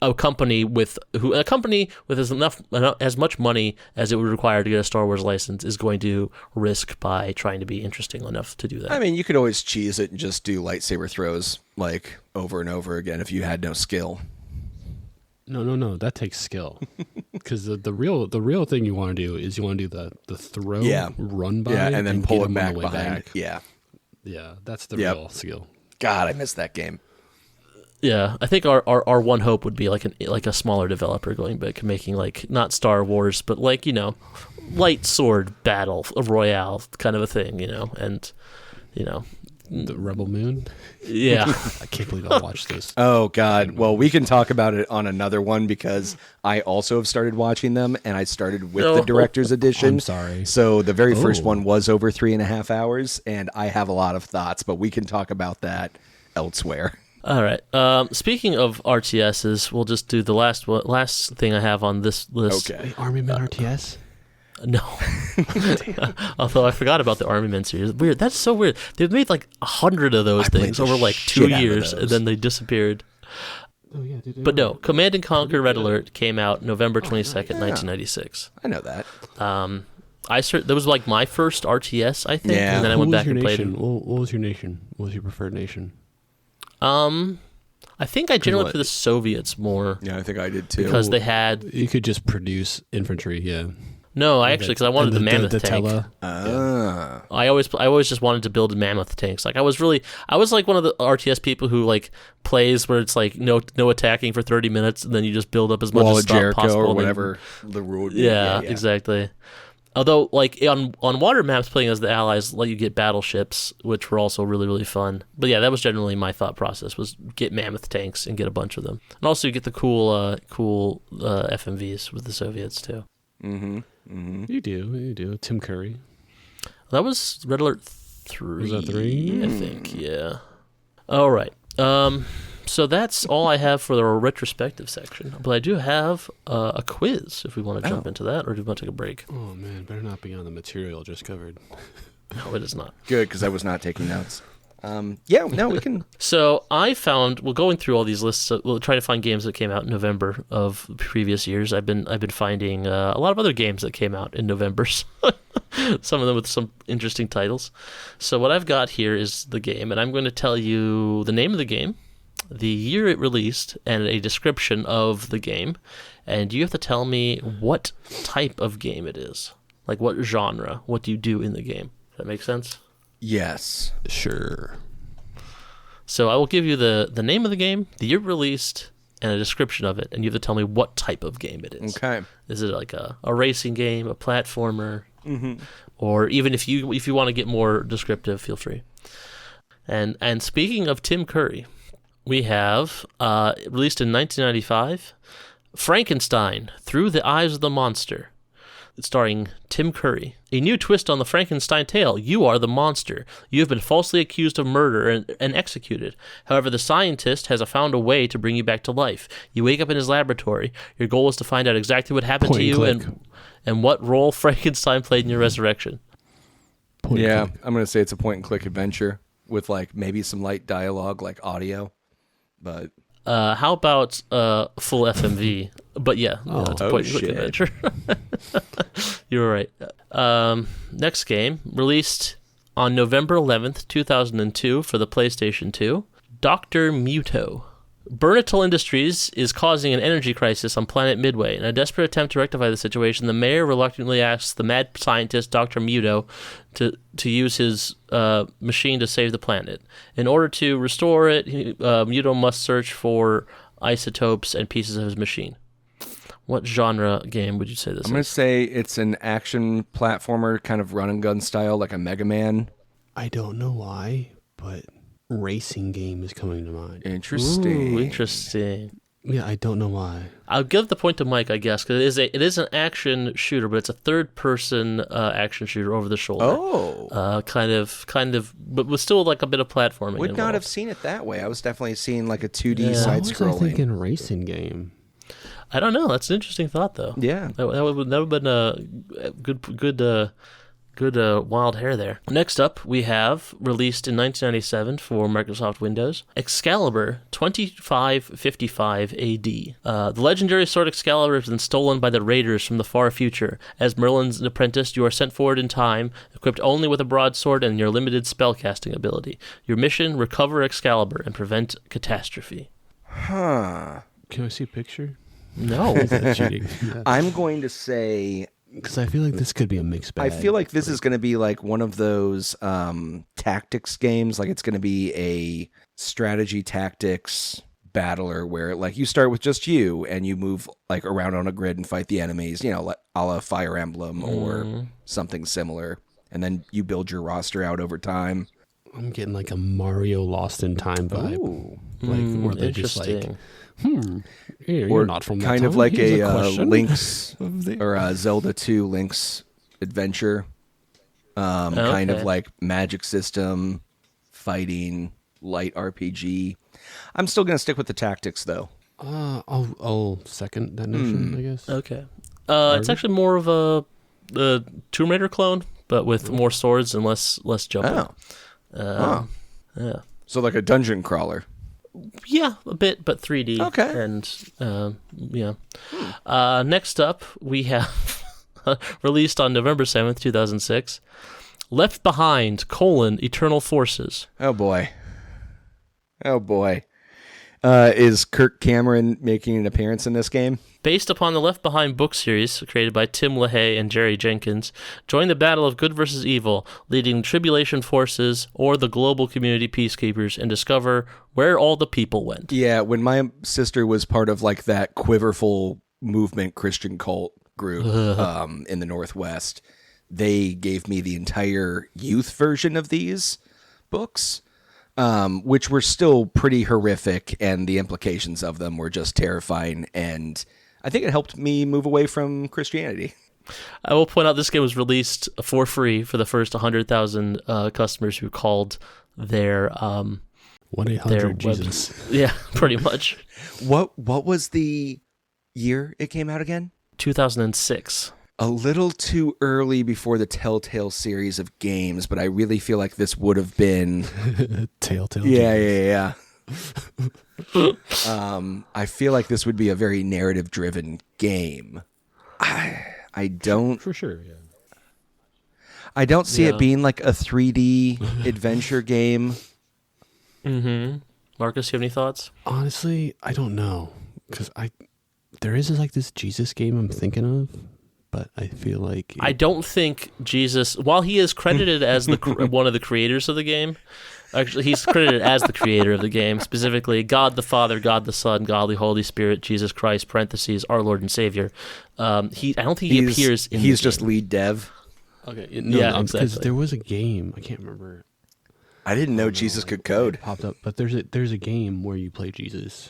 a company with as much money as it would require to get a Star Wars license is going to risk by trying to be interesting enough to do that. I mean, you could always cheese it and just do lightsaber throws like over and over again if you had no skill. No. That takes skill. Because the real thing you want to do is you want to do the throw, run by, and then pull it back on the way behind. back. Yeah, that's the real skill. God, I missed that game. Yeah, I think our one hope would be like a smaller developer going back and making like not Star Wars, but like light sword battle royale kind of a thing, and The Rebel Moon. Yeah. I can't believe I watched this. Oh God. Well, we can talk about it on another one because I also have started watching them, and I started with the director's edition. I'm sorry. So the very first one was over 3.5 hours, and I have a lot of thoughts, but we can talk about that elsewhere. All right. Speaking of RTSs, we'll just do the last thing I have on this list. Okay. Wait, Army Men RTS? No. Although I forgot about the Army Men series. Weird. That's so weird. They've made like 100 of those things over like 2 years, and then they disappeared. Oh, yeah. But no, Command and Conquer Red Alert came out November 22nd, 1996. I know that. That was like my first RTS, I think, Yeah. and then I Who went was back your and played nation? it. What was your nation? What was your preferred nation? I think I generally what? played the Soviets more Yeah, I think I did too. because they had You could just produce infantry, yeah. no. I actually because I wanted the mammoth tank. Tela. I always just wanted to build mammoth tanks. Like I was like one of the RTS people who like plays where it's like no attacking for 30 minutes and then you just build up as much Wall as of Jericho possible. or and then- whatever the rule would be. Yeah, exactly. Although, like on water maps, playing as the Allies let you get battleships, which were also really really fun. But yeah, that was generally my thought process: was get mammoth tanks and get a bunch of them, and also you get the cool FMVs with the Soviets too. You do. Tim Curry. That was Red Alert 3. Was that 3? I think. Yeah. All right. So that's all I have for the retrospective section. But I do have a quiz if we want to jump into that, or do we want to take a break? Oh, man. Better not be on the material just covered. No, it is not. Good, because I was not taking notes. Yeah, no, we can. So I found, going through all these lists, we'll try to find games that came out in November of previous years. I've been finding a lot of other games that came out in November. Some of them with some interesting titles. So what I've got here is the game, and I'm going to tell you the name of the game, the year it released, and a description of the game. And you have to tell me what type of game it is. Like what genre, what do you do in the game. Does that make sense? Yes. Sure. So I will give you the name of the game, the year released, and a description of it, and you have to tell me what type of game it is. Okay. Is it like a racing game, a platformer, or even if you want to get more descriptive, feel free. And speaking of Tim Curry, we have released in 1995, Frankenstein: Through the Eyes of the Monster. Starring Tim Curry. A new twist on the Frankenstein tale. You are the monster. You have been falsely accused of murder and executed. However, the scientist has found a way to bring you back to life. You wake up in his laboratory. Your goal is to find out exactly what happened to you and what role Frankenstein played in your resurrection. I'm going to say it's a point-and-click adventure with like maybe some light dialogue, like audio. But How about full FMV? But yeah, it's a point-and-click adventure. You were right. Next game, released on November 11th, 2002 for the PlayStation 2, Dr. Muto. Burnital Industries is causing an energy crisis on planet Midway. In a desperate attempt to rectify the situation, the mayor reluctantly asks the mad scientist Dr. Muto to use his machine to save the planet. In order to restore it, Muto must search for isotopes and pieces of his machine. What genre game would you say this is? I'm going to say it's an action platformer, kind of run-and-gun style, like a Mega Man. I don't know why, but racing game is coming to mind. Interesting. Ooh, interesting. Yeah, I don't know why. I'll give the point to Mike, I guess, because it is an action shooter, but it's a third-person action shooter over the shoulder. Oh. Kind of, but with still like a bit of platforming. Would involved. not have seen it that way. I was definitely seeing like a 2D Why was I side-scrolling. thinking racing game? I don't know. That's an interesting thought, though. Yeah. That would have been a good wild hair there. Next up, we have, released in 1997 for Microsoft Windows, Excalibur 2555 AD. The legendary sword Excalibur has been stolen by the Raiders from the far future. As Merlin's apprentice, you are sent forward in time, equipped only with a broadsword and your limited spellcasting ability. Your mission, recover Excalibur and prevent catastrophe. Huh. Can I see a picture? No. Is that cheating? I'm going to say... Because I feel like this could be a mixed bag. I feel like this is going to be like one of those tactics games. Like it's going to be a strategy tactics battler where like you start with just you and you move like around on a grid and fight the enemies, you know, like a la Fire Emblem or something similar. And then you build your roster out over time. I'm getting like a Mario Lost in Time vibe. Ooh. Like where they're just like, hey, Or you're not from that kind of town. like Here's a question. Link's or a Zelda 2 Link's Adventure. Kind of like magic system, fighting, light RPG. I'm still going to stick with the tactics though. I'll second that notion, I guess. Okay. It's actually more of a Tomb Raider clone, but with more swords and less jumping. Yeah. So like a dungeon crawler. Yeah, a bit, but 3D. Okay. And yeah. Next up, we have released on November 7th, 2006, Left Behind: Eternal Forces. Oh boy. Is Kirk Cameron making an appearance in this game? Based upon the Left Behind book series created by Tim LaHaye and Jerry Jenkins, join the battle of good versus evil, leading tribulation forces or the global community peacekeepers, and discover where all the people went. Yeah, when my sister was part of like that Quiverful movement Christian cult group in the Northwest, they gave me the entire youth version of these books. Which were still pretty horrific, and the implications of them were just terrifying, and I think it helped me move away from Christianity. I will point out this game was released for free for the first 100,000 customers who called their 1-800-Jesus. Yeah, pretty much. What was the year it came out again? 2006. A little too early before the Telltale series of games, but I really feel like this would have been... Telltale. Yeah. I feel like this would be a very narrative-driven game. I don't... For sure, yeah. I don't see it being like a 3D adventure game. Mm-hmm. Marcus, you have any thoughts? Honestly, I don't know. Because there is like this Jesus game I'm thinking of. But I feel like... I don't think Jesus, while he is credited as one of the creators of the game, actually he's credited as the creator of the game, specifically God the Father, God the Son, God the Holy Spirit, Jesus Christ, parentheses, our Lord and Savior. I don't think he appears in He's the just game. lead dev. Okay, yeah, because exactly. there was a game, I can't remember. I didn't know Jesus could code. It popped up, but there's a game where you play Jesus.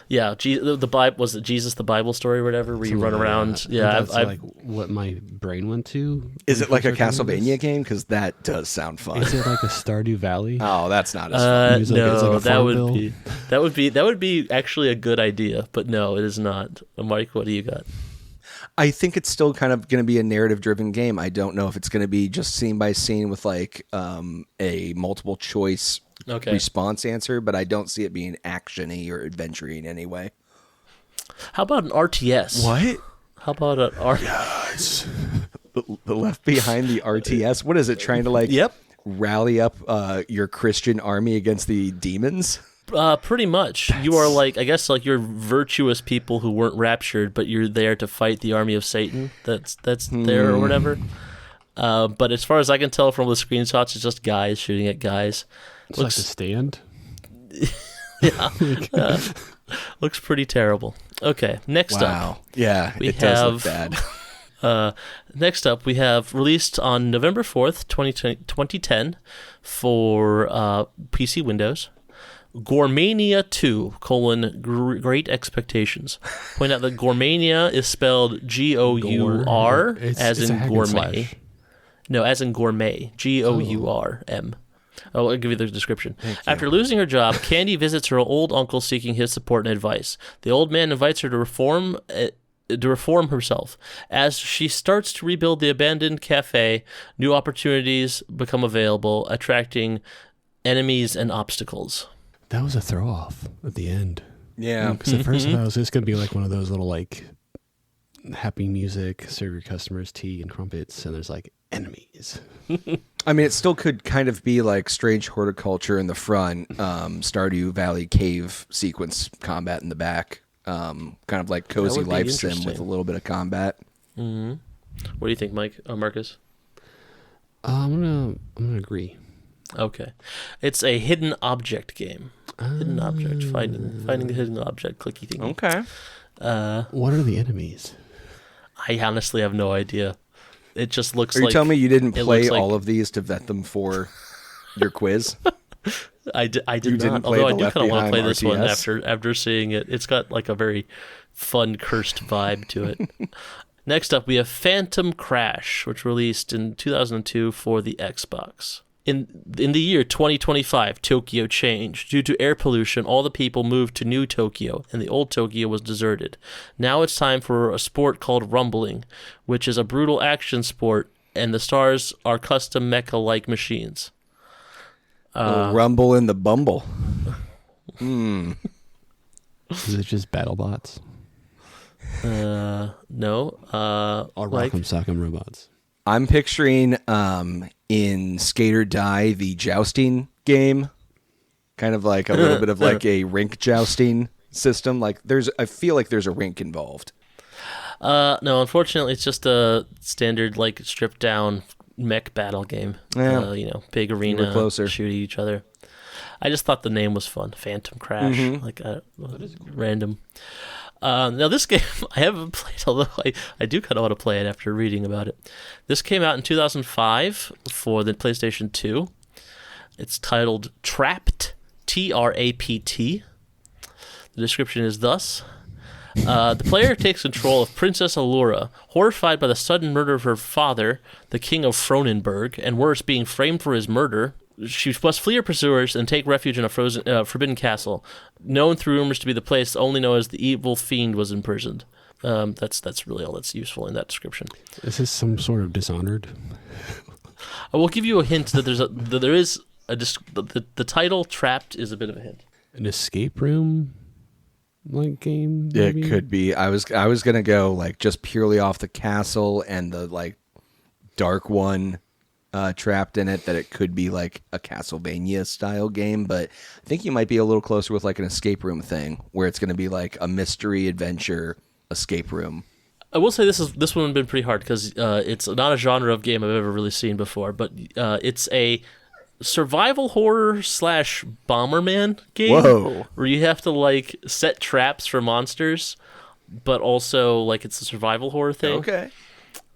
Yeah, the Bible, was it Jesus the Bible story or whatever, where you run around? That. Yeah, that's like what my brain went to. Is it like a Stardew Valley? Castlevania game? Because that does sound fun. Is it like a Stardew Valley? Oh, that's not as fun. It's like no, a farm that would be actually a good idea, but no, it is not. Mike, what do you got? I think it's still kind of going to be a narrative-driven game. I don't know if it's going to be just scene by scene with like a multiple choice response answer, but I don't see it being action-y or adventure-y in any way. How about an RTS? What? How about an RTS? The Left Behind the RTS? What is it, trying to like rally up your Christian army against the demons? Pretty much. You are like, I guess, like you're virtuous people who weren't raptured, but you're there to fight the army of Satan. That's there or whatever. But as far as I can tell from the screenshots, it's just guys shooting at guys. It's like The Stand. Yeah. Looks pretty terrible. Okay, next up. Yeah, it does look bad. Next up, we have released on November 4th, 2010 for PC Windows, Gourmania 2, Great Expectations. Point out that Gourmania is spelled G-O-U-R, as in gourmet. No, as in gourmet. G-O-U-R-M. I'll give you the description. After losing her job, Candy visits her old uncle seeking his support and advice. The old man invites her to reform herself. As she starts to rebuild the abandoned cafe, new opportunities become available, attracting enemies and obstacles. That was a throw off at the end. Yeah. Because at first I thought it was just going to be like one of those little like happy music, serve your customers tea and crumpets, and there's like enemies. I mean, it still could kind of be like strange horticulture in the front, Stardew Valley cave sequence combat in the back, kind of like cozy life sim with a little bit of combat. Mm-hmm. What do you think, Marcus? I'm gonna agree. Okay, it's a hidden object game. Hidden object, finding the hidden object, clicky thing. Okay. What are the enemies? I honestly have no idea. It just looks like... Are you telling me you didn't play all of these to vet them for your quiz? I did not, although I do kind of want to play this one after seeing it. It's got like a very fun, cursed vibe to it. Next up, we have Phantom Crash, which released in 2002 for the Xbox. In the year 2025, Tokyo changed. Due to air pollution, all the people moved to New Tokyo, and the old Tokyo was deserted. Now it's time for a sport called Rumbling, which is a brutal action sport, and the stars are custom mecha-like machines. Rumble in the Bumble. Is it just BattleBots? No. Or Rock'em Sock'em Robots? I'm picturing in Skate or Die, the jousting game, kind of like a little bit of like a rink jousting system. Like I feel like there's a rink involved. No, unfortunately, it's just a standard like stripped down mech battle game. Yeah. Big arena, shoot each other. I just thought the name was fun, Phantom Crash, random. Now this game I haven't played, although I do kind of want to play it after reading about it. This came out in 2005 for the PlayStation 2. It's titled Trapped, T-R-A-P-T. The description is thus. The player takes control of Princess Allura, horrified by the sudden murder of her father, the King of Fronenberg, and worse, being framed for his murder. She must flee her pursuers and take refuge in a forbidden castle, known through rumors to be the place only known as the evil fiend was imprisoned. That's really all that's useful in that description. Is this some sort of Dishonored? I will give you a hint that there is the title Trapped is a bit of a hint. An escape room like game? Maybe? It could be. I was gonna go like just purely off the castle and the like dark one. Trapped in it, that it could be like a Castlevania style game, but I think you might be a little closer with like an escape room thing where it's going to be like a mystery adventure escape room. I will say this one has been pretty hard because it's not a genre of game I've ever really seen before, but it's a survival horror / Bomberman game. Whoa. Where you have to like set traps for monsters, but also like it's a survival horror thing. Okay.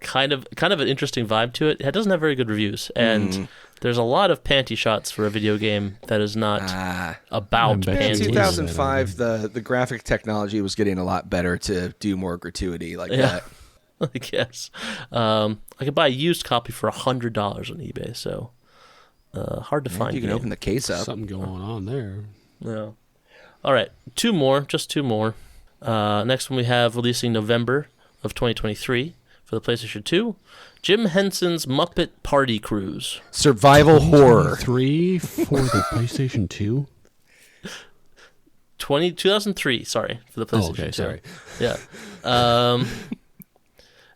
Kind of an interesting vibe to it. It doesn't have very good reviews, and there's a lot of panty shots for a video game that is not about panties. In 2005, the graphic technology was getting a lot better to do more gratuity like that. I guess. I could buy a used copy for $100 on eBay, so hard to find. You can open the case up. Something going on there. Yeah. All right, just two more. Next one we have releasing November of 2023 for the PlayStation 2. Jim Henson's Muppet Party Cruise. Survival horror. 3 for the PlayStation 2? 2003, sorry, for the PlayStation 2. Okay, sorry. Yeah.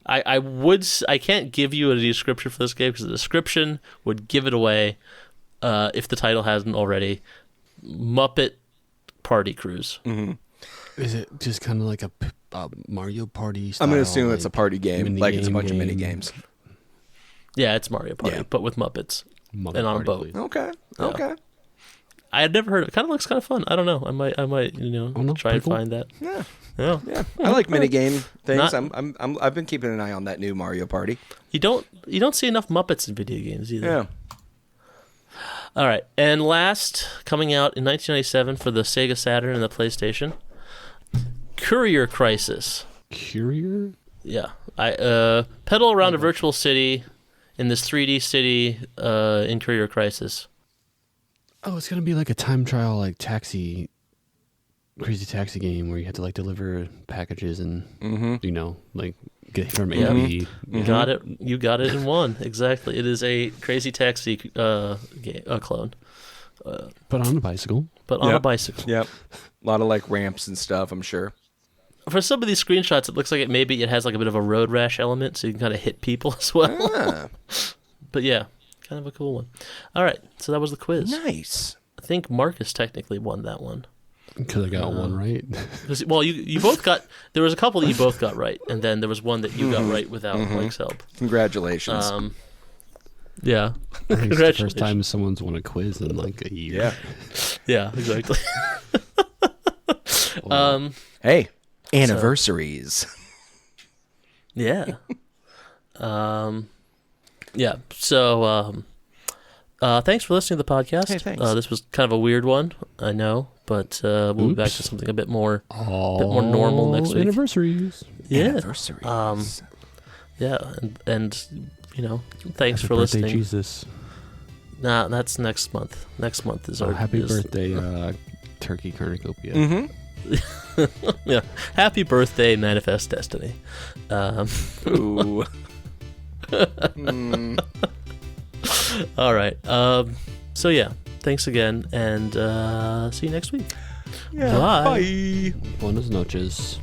I can't give you a description for this game because the description would give it away if the title hasn't already. Muppet Party Cruise. Mm-hmm. Is it just kind of like a Mario Party style? I'm going to assume it's a party game, like it's a bunch of mini games. Yeah, it's Mario Party, but with Muppets Muppet and on a Party, boat. please. Okay. Yeah. Okay. I had never heard of it. Kind of looks kind of fun. I don't know. I might, try and pretty cool. find that. Yeah. Yeah. Yeah. I like mini game things. Not- I've been keeping an eye on that new Mario Party. You don't see enough Muppets in video games either. Yeah. All right, and last, coming out in 1997 for the Sega Saturn and the PlayStation, Courier Crisis. Courier? Yeah, I pedal around a virtual city in this 3D city in Courier Crisis. Oh, it's gonna be like a time trial, like crazy taxi game where you have to like deliver packages and like get from A to B. You got it. You got it in one. Exactly. It is a Crazy Taxi clone, But on a bicycle. but on a bicycle. Yep. A lot of like ramps and stuff, I'm sure. For some of these screenshots, it looks like it has like a bit of a road rash element, so you can kind of hit people as well. Ah, But yeah, kind of a cool one. All right, so that was the quiz. nice. I think Marcus technically won that one. Because I got one right. Well, you both got. There was a couple that you both got right, and then there was one that you got right without Mike's help. Congratulations. Yeah. I think it's the Congratulations. first time someone's won a quiz in like a year. yeah. Yeah, exactly. Hey, anniversaries. Yeah. Yeah. So, thanks for listening to the podcast. Hey, thanks. This was kind of a weird one, I know, but we'll be back to something a bit more normal next week. Anniversaries. Yeah. Anniversaries. Yeah, and thanks Happy for birthday, listening. Jesus. Nah, that's next month. Next month is our Happy is- birthday, Turkey Cornucopia. Mm-hmm. Yeah. Happy birthday, Manifest Destiny. Ooh. All right. So yeah, thanks again, and see you next week. Yeah. Bye. Bye. Buenas noches.